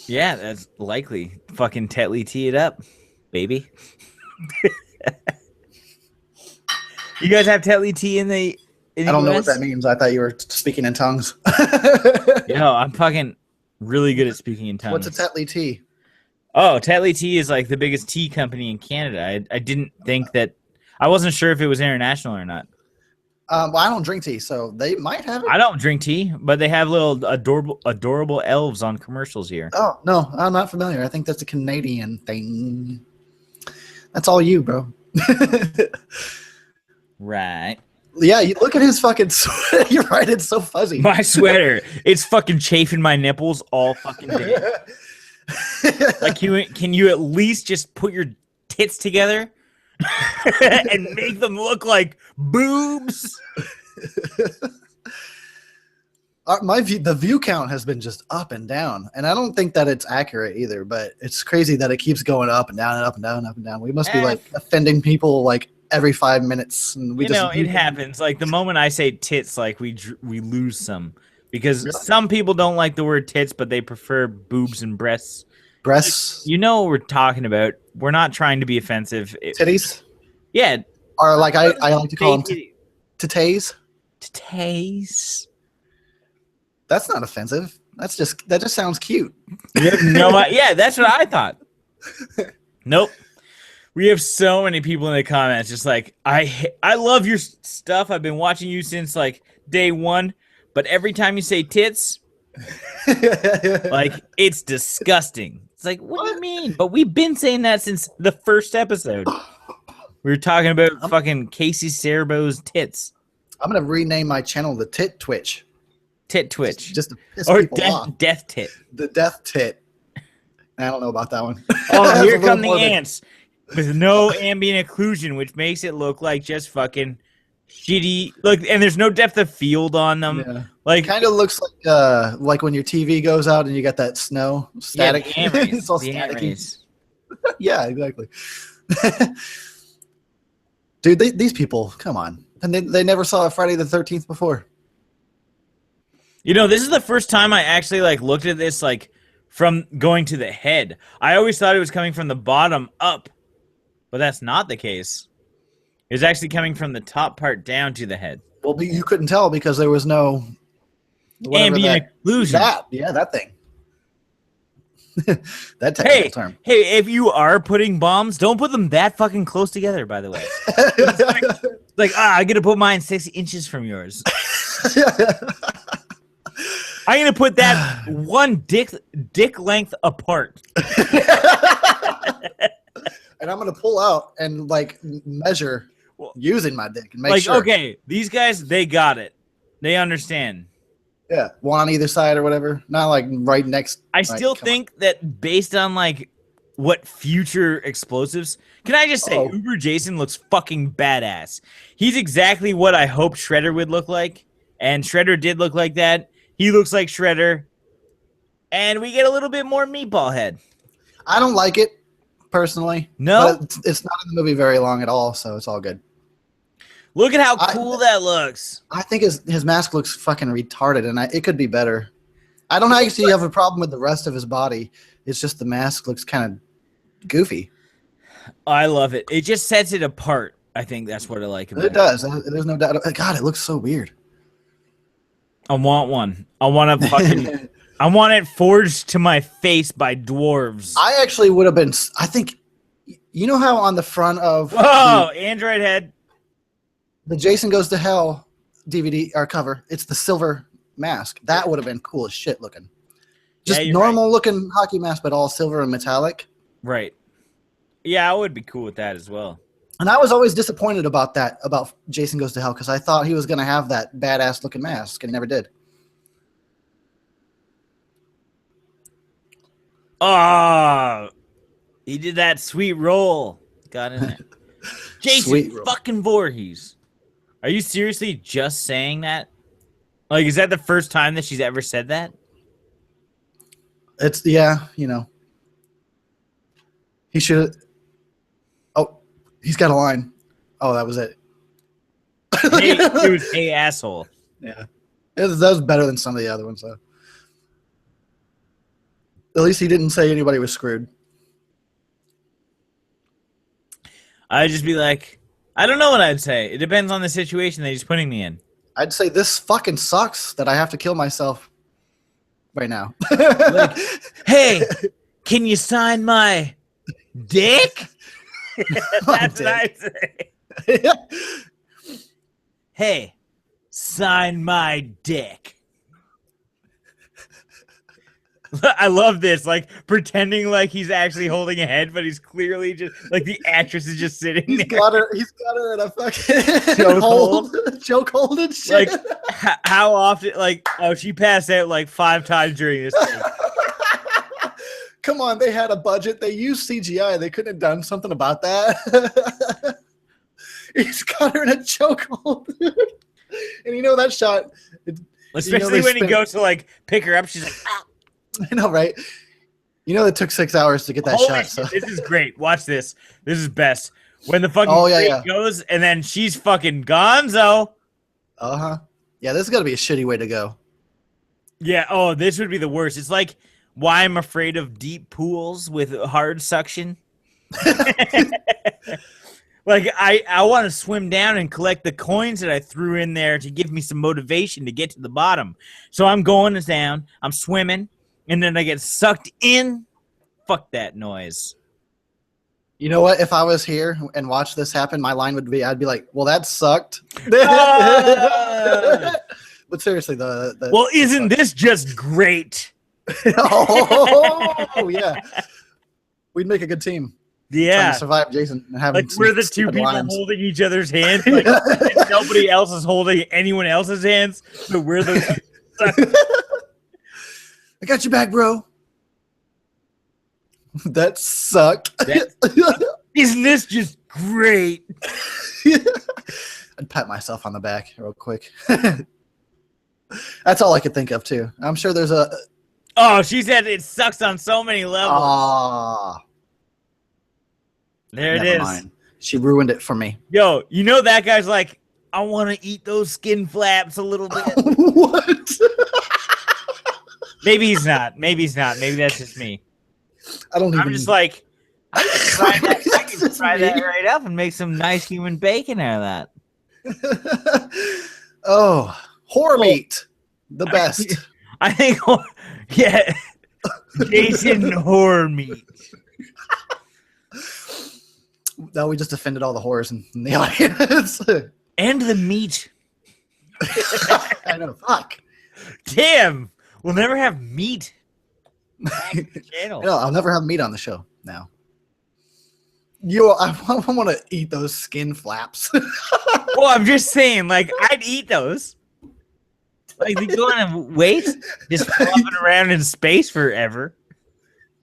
yeah, that's likely. Fucking Tetley tee it up, baby. You guys have Tetley tea in the I don't know what that means. I thought you were speaking in tongues. Yo, I'm fucking really good at speaking in tongues. What's a Tetley tea? Oh, Tetley Tea is like the biggest tea company in Canada. I didn't think that. I wasn't sure if it was international or not. Well, I don't drink tea, so they might have it. I don't drink tea, but they have little adorable elves on commercials here. Oh no, I'm not familiar. I think that's a Canadian thing. That's all you, bro. Right. Yeah, you look at his fucking sweater. You're right, it's so fuzzy. My sweater, it's fucking chafing my nipples all fucking day. Like, can you at least just put your tits together and make them look like boobs? The view count has been just up and down, and I don't think that it's accurate either. But it's crazy that it keeps going up and down and up and down and up and down. We must be like offending people like every 5 minutes, and it happens. Like the moment I say tits, like we lose some because some people don't like the word tits, but they prefer boobs and breasts. Breasts, you know what we're talking about. We're not trying to be offensive. Titties, yeah, or like I like to call them titties. Titties. That's not offensive. That just sounds cute. You have yeah, that's what I thought. Nope. We have so many people in the comments just like, I love your stuff. I've been watching you since like day one, but every time you say tits, like it's disgusting. It's like, what do you mean? But we've been saying that since the first episode. We were talking about fucking Casey Cerebro's tits. I'm gonna rename my channel the Tit Twitch. Tit Twitch. Just to piss or people off. Death Tit. The Death Tit. I don't know about that one. Oh, here come the ants. With no ambient occlusion, which makes it look like just fucking shitty. Look, and there's no depth of field on them. Yeah. Like, kind of looks like when your TV goes out and you got that snow static. Yeah, it's all staticky. Yeah, exactly. Dude, these people, come on, and they never saw a Friday the 13th before. You know, this is the first time I actually like looked at this like from going to the head. I always thought it was coming from the bottom up. But that's not the case. It's actually coming from the top part down to the head. Well, you couldn't tell because there was no ambient occlusion. That thing. That technical term. Hey, if you are putting bombs, don't put them that fucking close together, by the way. I get to put mine 6 inches from yours. I'm going to put that one dick length apart. And I'm gonna pull out and like measure using my dick and make sure. Okay, these guys, they got it. They understand. Yeah, one on either side or whatever. Not like right next. I still think that based on like what future explosives, can I just say, Uber Jason looks fucking badass. He's exactly what I hoped Shredder would look like, and Shredder did look like that. He looks like Shredder, and we get a little bit more meatball head. I don't like it. Personally, no, but it's not in the movie very long at all, so it's all good. Look at how cool that looks. I think his mask looks fucking retarded, and it could be better. I don't actually have a problem with the rest of his body. It's just the mask looks kind of goofy. I love it. It just sets it apart. I think that's what I like about it. It does. There's no doubt. God, it looks so weird. I want one. I want to fucking. I want it forged to my face by dwarves. I actually would have been. I think You know how on the front of Whoa, Android head. the Jason Goes to Hell DVD or cover, it's the silver mask. That would have been cool as shit looking. Just Yeah, you're normal looking hockey mask, but all silver and metallic. Right. Yeah, I would be cool with that as well. And I was always disappointed about that, about Jason Goes to Hell, because I thought he was going to have that badass looking mask, and he never did. Oh, he did that sweet roll. Got in there. Jason Sweet roll. fucking Voorhees. Are you seriously just saying that? Like, is that the first time that she's ever said that? It's, yeah, you know. He should. Oh, he's got a line. Oh, that was it. Hey, it was hey asshole. Yeah. That was better than some of the other ones, though. At least he didn't say anybody was screwed. I'd just be like, I don't know what I'd say. It depends on the situation that he's putting me in. I'd say this fucking sucks that I have to kill myself right now. Like, hey, can you sign my dick? That's what I'd say. Hey, sign my dick. I love this, like pretending like he's actually holding a head, but he's clearly just like the actress is just sitting He's there. got her in a fucking Chokehold. chokehold and shit. Like, how often? Like, oh, she passed out like 5 times during this thing. Come on, they had a budget. They used CGI. They couldn't have done something about that. He's got her in a chokehold. And you know that shot. Especially when he goes to like pick her up, she's like, ah. I know, right? You know, it took 6 hours to get that Holy shot. shit, So. this is great. Watch this. This is best. When the fucking crate goes and then she's fucking gonzo. Uh-huh. Yeah, this is going to be a shitty way to go. Yeah, oh, this would be the worst. It's like why I'm afraid of deep pools with hard suction. Like, I want to swim down and collect the coins that I threw in there to give me some motivation to get to the bottom. So I'm going down, I'm swimming, and then I get sucked in. Fuck that noise. You know what? If I was here and watched this happen, my line would be, I'd be like, well, that sucked. Ah! But seriously, the Well, isn't this just great? oh, yeah. We'd make a good team. Trying Yeah. to survive Jason and having Like we're the two people lines. holding each other's hands. Like, and nobody else is holding anyone else's hands. So we're the I got your back, bro. That sucked. Isn't this just great? I'd pat myself on the back real quick. That's all I could think of too. I'm sure there's a. Oh, she said it sucks on so many levels. Ah, there it never is. mind. She ruined it for me. Yo, you know that guy's like, I want to eat those skin flaps a little bit. What? Maybe he's not. Maybe he's not. Maybe that's just me. I don't even. I'm just like, I can That's fry that me. right up and make some nice human bacon out of that. Oh, horror meat, the best. I think, yeah, Jason horror meat. Now we just offended all the whores in the audience. And the meat. I know. Fuck. Damn, we'll never have meat. Channel. No, I'll never have meat on the show now. I want to eat those skin flaps. Well, I'm just saying, like, I'd eat those. Like, they go on a waste, just flopping around in space forever.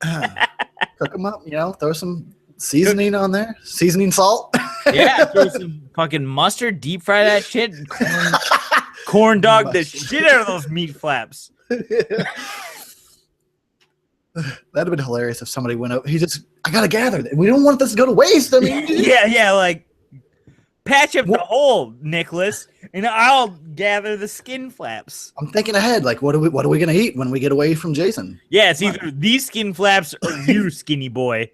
Cook them up, throw some seasoning on there. Seasoning salt. Yeah, throw some fucking mustard, deep fry that shit, and corn dog the shit out of those meat flaps. That'd have been hilarious if somebody went up. I gotta gather. We don't want this to go to waste. I mean, Yeah, like, patch up the hole, Nicholas, and I'll gather the skin flaps. I'm thinking ahead. Like, what are we gonna eat when we get away from Jason? Yeah, it's either these skin flaps or you, skinny boy.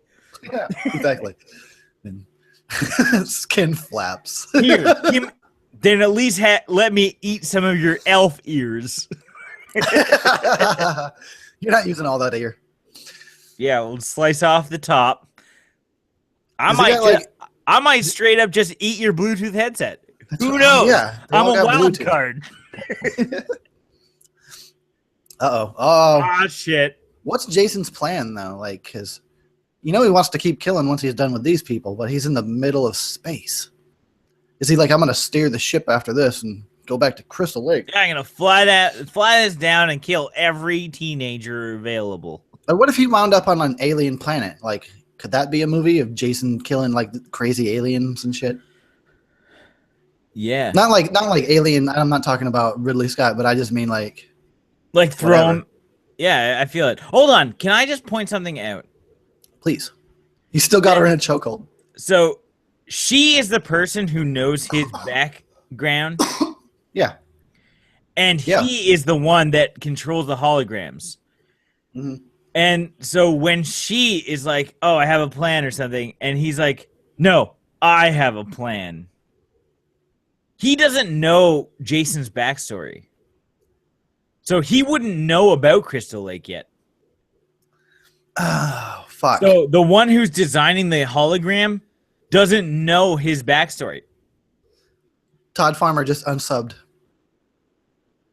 Yeah, exactly. Skin flaps. Here, then at least let me eat some of your elf ears. You're not using all that ear. Yeah, we'll slice off the top. I Does he might got, like- I might straight up just eat your Bluetooth headset. Who right. knows? Yeah, they I'm all a got wild Bluetooth. card. Oh, Ah, shit. what's Jason's plan though? Like, because he wants to keep killing once he's done with these people, but he's in the middle of space. Is he like, I'm gonna steer the ship after this and go back to Crystal Lake? Yeah, I'm gonna fly this down and kill every teenager available. Or what if he wound up on an alien planet? Like, could that be a movie of Jason killing like crazy aliens and shit? Yeah. Not like Alien. I'm not talking about Ridley Scott, but I just mean like, Like throw whatever. him. Yeah, I feel it. Hold on. Can I just point something out? please. He still got her in a chokehold. So she is the person who knows his background, Yeah. and Yeah. he is the one that controls the holograms. Mhm. And so when she is like, "Oh, I have a plan" or something, and he's like, "No, I have a plan." He doesn't know Jason's backstory. So he wouldn't know about Crystal Lake yet. Oh, fuck. So the one who's designing the hologram doesn't know his backstory. Todd Farmer just unsubbed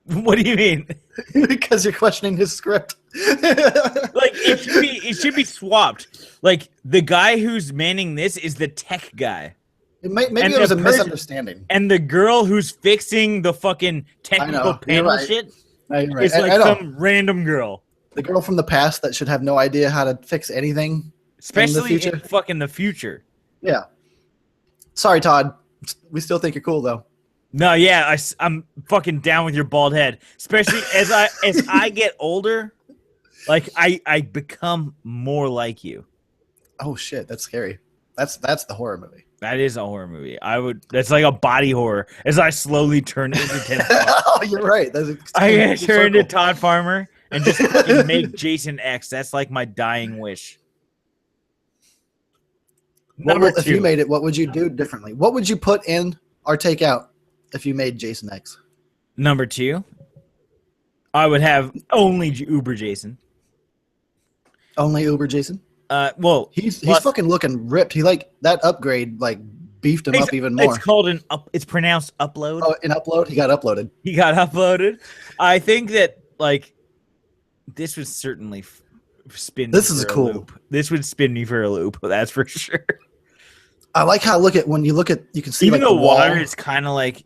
What do you mean? because you're questioning his script. Like it should be swapped. Like the guy who's manning this is the tech guy. Maybe And it was the a person- misunderstanding. And the girl who's fixing the fucking technical you're panel right. shit No, you're right. is like I know. some random girl. The girl from the past that should have no idea how to fix anything. Especially in future? fucking the future. Yeah. Sorry, Todd. We still think you're cool, though. No, yeah, I'm fucking down with your bald head. Especially as I get older, like I become more like you. Oh, shit. That's scary. That's the horror movie. That is a horror movie. That's like a body horror. As I slowly turn into Tim Fox. Oh, you're right. That's I a gotta full turn into circle. Todd Farmer and just fucking make Jason X. That's like my dying wish. Number If 2. you made it, what would you do differently? What would you put in or take out if you made Jason X? Number 2, I would have only Uber Jason. Only Uber Jason? Well, He's plus- fucking looking ripped. He that upgrade beefed him up even more. It's called it's pronounced upload. Oh, in upload, he got uploaded. He got uploaded. I think that this would certainly spin. This me is for a cool. loop. This would spin me for a loop. That's for sure. I like how when you look at you can see Even like the wall. water is kind of like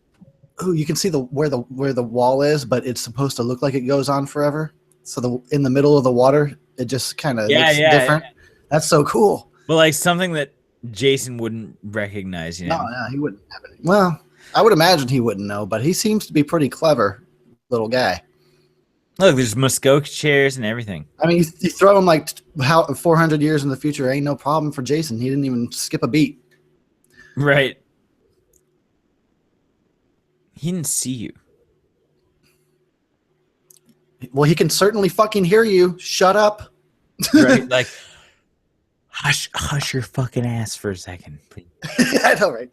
Ooh, you can see where the wall is, but it's supposed to look like it goes on forever. So in the middle of the water, it just kind of looks different. That's so cool. But like something that Jason wouldn't recognize, you know. No, he wouldn't have it. Well, I would imagine he wouldn't know, but he seems to be pretty clever little guy. Look, there's Muskoka chairs and everything. I mean, you throw him like 400 years in the future, ain't no problem for Jason. He didn't even skip a beat. Right. He didn't see you. Well, he can certainly fucking hear you. Shut up. Right? Like hush your fucking ass for a second, please. I know, right?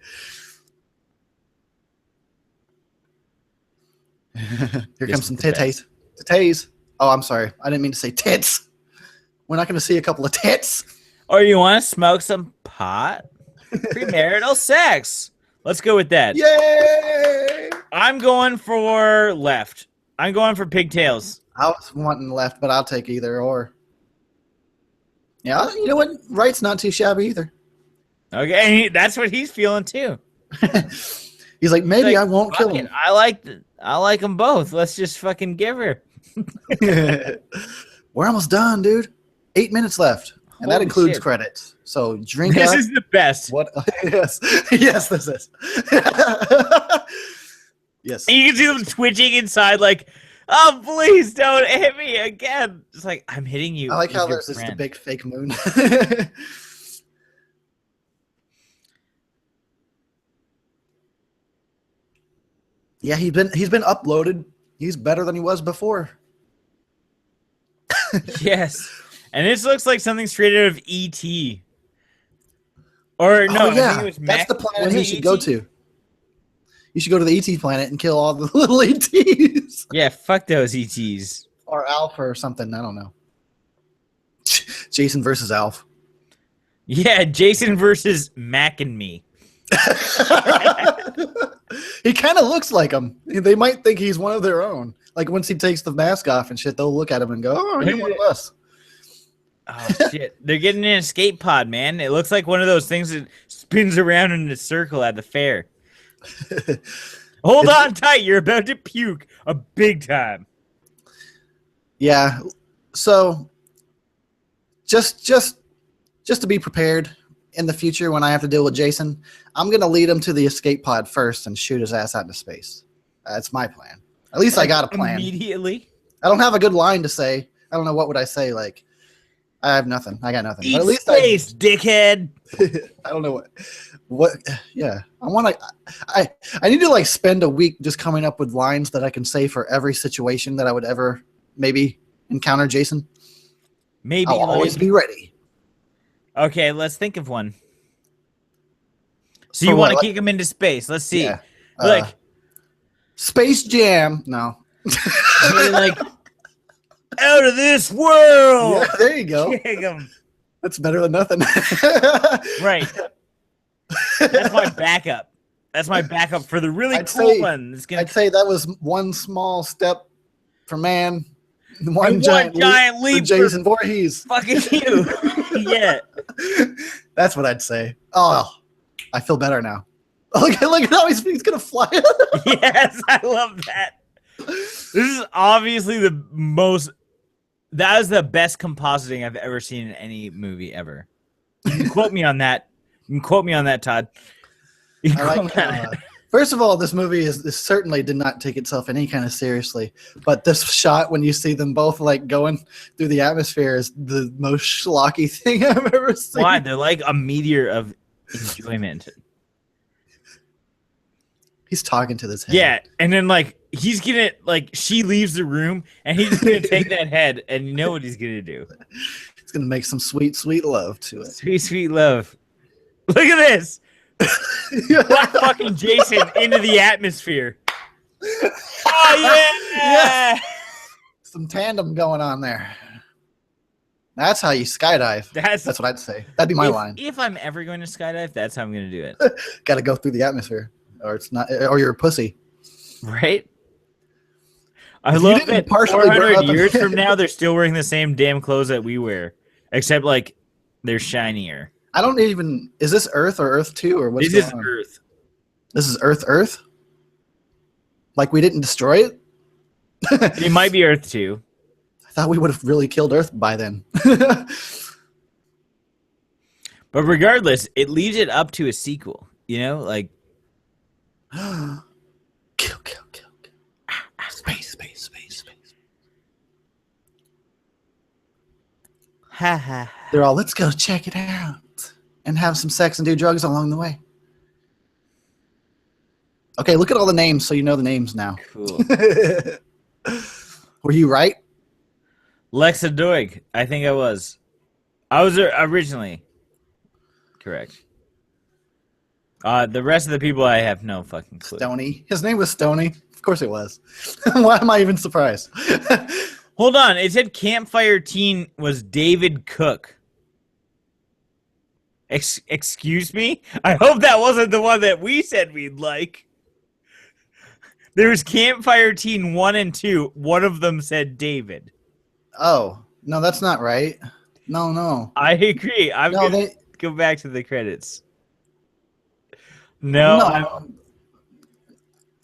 Here comes some was the titties. Titties. Oh, I'm sorry. I didn't mean to say tits. We're not going to see a couple of tits. Or you want to smoke some pot? Premarital sex. Let's go with that. Yay! I'm going for left. I'm going for pigtails. I was wanting left, but I'll take either or. Yeah, you know what? Right's not too shabby either. Okay, that's what he's feeling too. He's like, maybe Like, I won't kill fuck him. it, I like them both. Let's just fucking give her. We're almost done, dude. 8 minutes left, and that Holy includes shit. credits. So drink This up. is the best. What? Yes, yes, this is. Yes. And you can see them twitching inside, like, oh, please don't hit me again. It's like, I'm hitting you. I like with how your there's this friend. big fake moon. Yeah, he's been uploaded. He's better than he was before. Yes. And this looks like something straight out of E.T. Or, no, oh I yeah, think it was that's Mac. the planet Was he it should go E.T.? to. You should go to the ET planet and kill all the little ETs. Yeah, fuck those ETs. Or Alpha or something. I don't know. Jason versus Alf. Yeah, Jason versus Mac and me. He kind of looks like him. They might think he's one of their own. Like once he takes the mask off and shit, they'll look at him and go, "Oh, you're one of us." Oh shit! They're getting an escape pod, man. It looks like one of those things that spins around in a circle at the fair. Hold on tight, you're about to puke a big time. Yeah. So just to be prepared in the future when I have to deal with Jason, I'm gonna lead him to the escape pod first and shoot his ass out into space. That's my plan. At least I got a plan. Immediately. I don't have a good line to say. I don't know what would I say. Like, I have nothing. I got nothing. Eat But at least space, dickhead. I don't know what. Yeah, I want to. I need to like spend a week just coming up with lines that I can say for every situation that I would ever maybe encounter Jason. Maybe I'll always be ready. Okay, let's think of one. So For you want to what? kick him into space? Let's see. Yeah. Like, Space Jam. No. you're like out of this world. Yeah, there you go. Kick him. That's better than nothing. Right. That's my backup. That's my backup for the really I'd cool say- one. It's gonna I'd say that was one small step for man, one one giant leap leap for Jason Voorhees. for fucking you. Yeah. That's what I'd say. Oh, I feel better now. Look at how he's gonna fly. Yes, I love that. This is obviously the most. That is the best compositing I've ever seen in any movie ever. You can quote me on that. You can quote me on that, Todd. You can I quote like, me on that. first of all, this movie this certainly did not take itself any kind of seriously. But this shot when you see them both like going through the atmosphere is the most schlocky thing I've ever seen. Why? They're like a meteor of enjoyment. He's talking to this head. Yeah, and then like he's gonna like she leaves the room and he's gonna take that head and you know what he's gonna do. He's gonna make some sweet, sweet love to it. Sweet, sweet love. Look at this. Black fucking Jason into the atmosphere. Oh yeah! Some tandem going on there. That's how you skydive. That's That's what I'd say. That'd be my line. If I'm ever going to skydive, that's how I'm going to do it. Got to go through the atmosphere, or it's not, or you're a pussy. Right? I If you love didn't that partially grow 400 up in- years from now, they're still wearing the same damn clothes that we wear, except like they're shinier. I don't even. Is this Earth or Earth 2 or what's This going is on? Earth. This is Earth. Like we didn't destroy it. It might be Earth too. I thought we would have really killed Earth by then. But regardless, it leaves it up to a sequel. You know, like Kill. Space. ha ha. They're all, let's go check it out and have some sex and do drugs along the way. Okay, look at all the names so you know the names now. Cool. Were you right? Lexa Doig. I think I was. I was originally correct. The rest of the people I have no fucking clue. Stony. His name was Stony. Of course it was. Why am I even surprised? Hold on. It said Campfire Teen was David Cook. Excuse me? I hope that wasn't the one that we said we'd like. There was Campfire Teen 1 and 2. One of them said David. Oh, no, that's not right. No. I agree. I'm No, going to go back to the credits. No. no.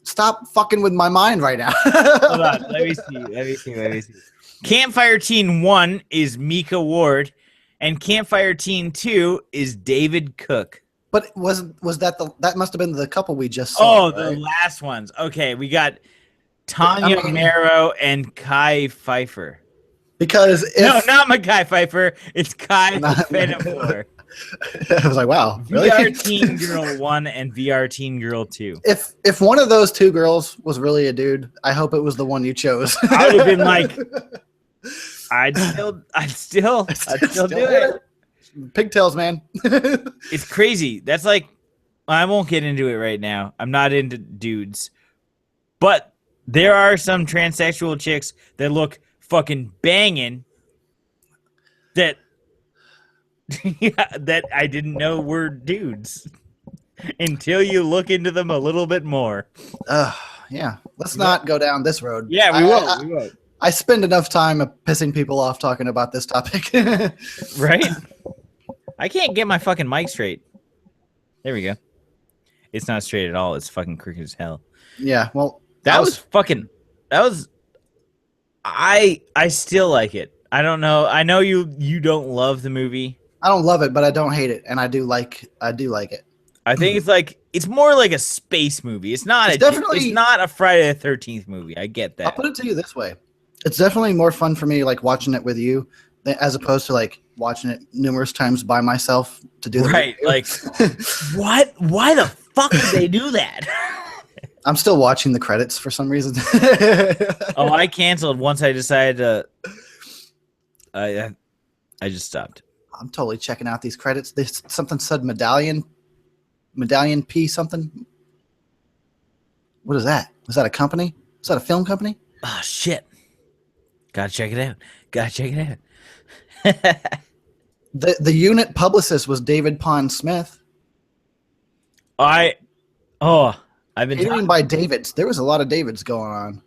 Stop fucking with my mind right now. Hold on. Let me see. Campfire Teen 1 is Mika Ward, and Campfire Teen 2 is David Cook. But was that that must have been the couple we just saw. Oh, the right? last ones. Okay, we got Tanya I mean- Marrow and Kai Pfeiffer. Because if No, not Mackay Pfeiffer. It's Kai Not- Pfeiffer. I was like, wow, really? VR Teen Girl 1 and VR Teen Girl 2. If one of those two girls was really a dude, I hope it was the one you chose. I would have been like, I'd still do it. Pigtails, man. It's crazy. That's like, I won't get into it right now. I'm not into dudes. But there are some transsexual chicks that look fucking banging that Yeah, that I didn't know were dudes until you look into them a little bit more. Yeah. Let's not go down this road. Yeah, we will. We will. I spend enough time pissing people off talking about this topic. Right? I can't get my fucking mic straight. There we go. It's not straight at all. It's fucking crooked as hell. Yeah. Well, That was fucking. That was. I still like it. I don't know. I know you don't love the movie. I don't love it, but I don't hate it, and I do like it. I think it's more like a space movie. It's not It's not a Friday the 13th movie. I get I'll that. put it to you this way: it's definitely more fun for me, like watching it with you, as opposed to like watching it numerous times by myself to do the Right? review. Like what? Why the fuck did they do that? I'm still watching the credits for some reason. Oh, I canceled once I decided to. I just stopped. I'm totally checking out these credits. This something said medallion P something. What is that? Is that a company? Is that a film company? Oh shit! Gotta check it out. Gotta check it out. The unit publicist was David Pond Smith. I've been Catering by Davids. There was a lot of Davids going on.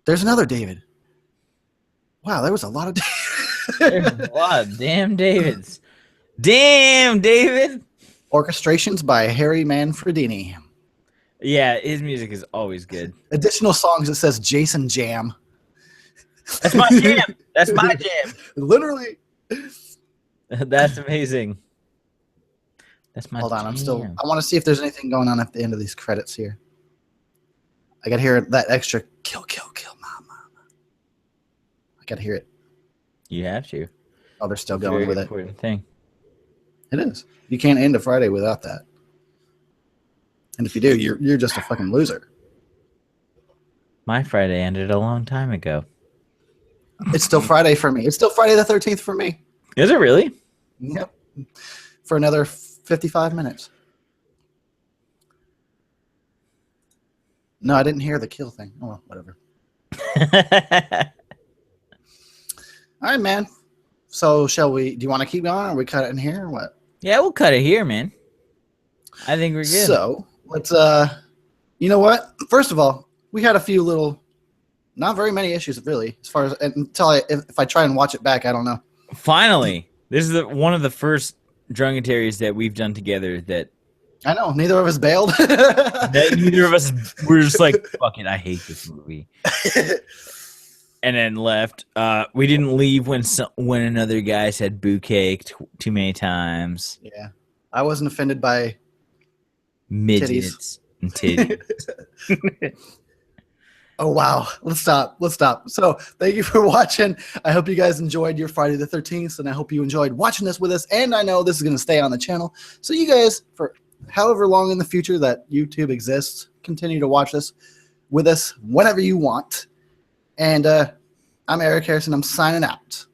There's another David. Wow, there was a lot of There's a lot of damn Davids. Damn David. orchestrations by Harry Manfredini. Yeah, his music is always good. Additional songs, it says Jason Jam. That's my jam. That's my jam. Literally. That's amazing. That's my Hold on, jam. I want to see if there's anything going on at the end of these credits here. I gotta hear that extra kill, mama. I gotta hear it. You have to. Oh, they're still It's a going very with it. important thing. It is. You can't end a Friday without that. And if you do, you're just a fucking loser. My Friday ended a long time ago. It's still Friday for me. It's still Friday the 13th for me. Is it really? Yep. For another 55 minutes. No, I didn't hear the kill thing. Oh, well, whatever. All right, man. So do you want to keep going or we cut it in here or what? Yeah, we'll cut it here, man. I think we're good. So let's, you know what? First of all, we had a few not very many issues really, as far as, if I try and watch it back, I don't know. Finally, this is one of the first Drunkenteries that we've done together that I know, neither of us bailed. that neither of us were just like, fuck it, I hate this movie. And then left. We didn't leave when another guy said bouquet too many times. Yeah. I wasn't offended by Midgets and titties. Oh, wow. Let's stop. So thank you for watching. I hope you guys enjoyed your Friday the 13th, and I hope you enjoyed watching this with us. And I know this is going to stay on the channel. So you guys, for however long in the future that YouTube exists, continue to watch this with us whenever you want. And I'm Eric Harrison. I'm signing out.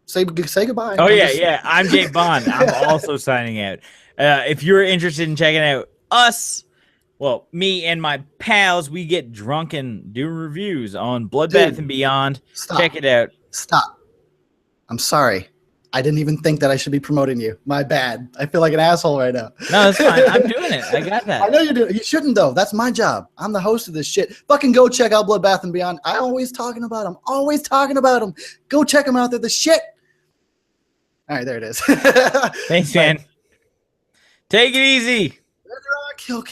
Say goodbye. Oh, yeah. I'm Jake Bond. I'm also signing out. If you're interested in checking out us, well, me and my pals, we get drunk and do reviews on Bloodbath and Beyond. Stop. Check it out. Stop. I'm sorry. I didn't even think that I should be promoting you. My bad. I feel like an asshole right now. No, that's fine. I'm doing it. I got that. I know you do. You shouldn't, though. That's my job. I'm the host of this shit. Fucking go check out Bloodbath and Beyond. I'm always talking about them. Go check them out. They're the shit. All right, there it is. Thanks, man. Take it easy. Kill.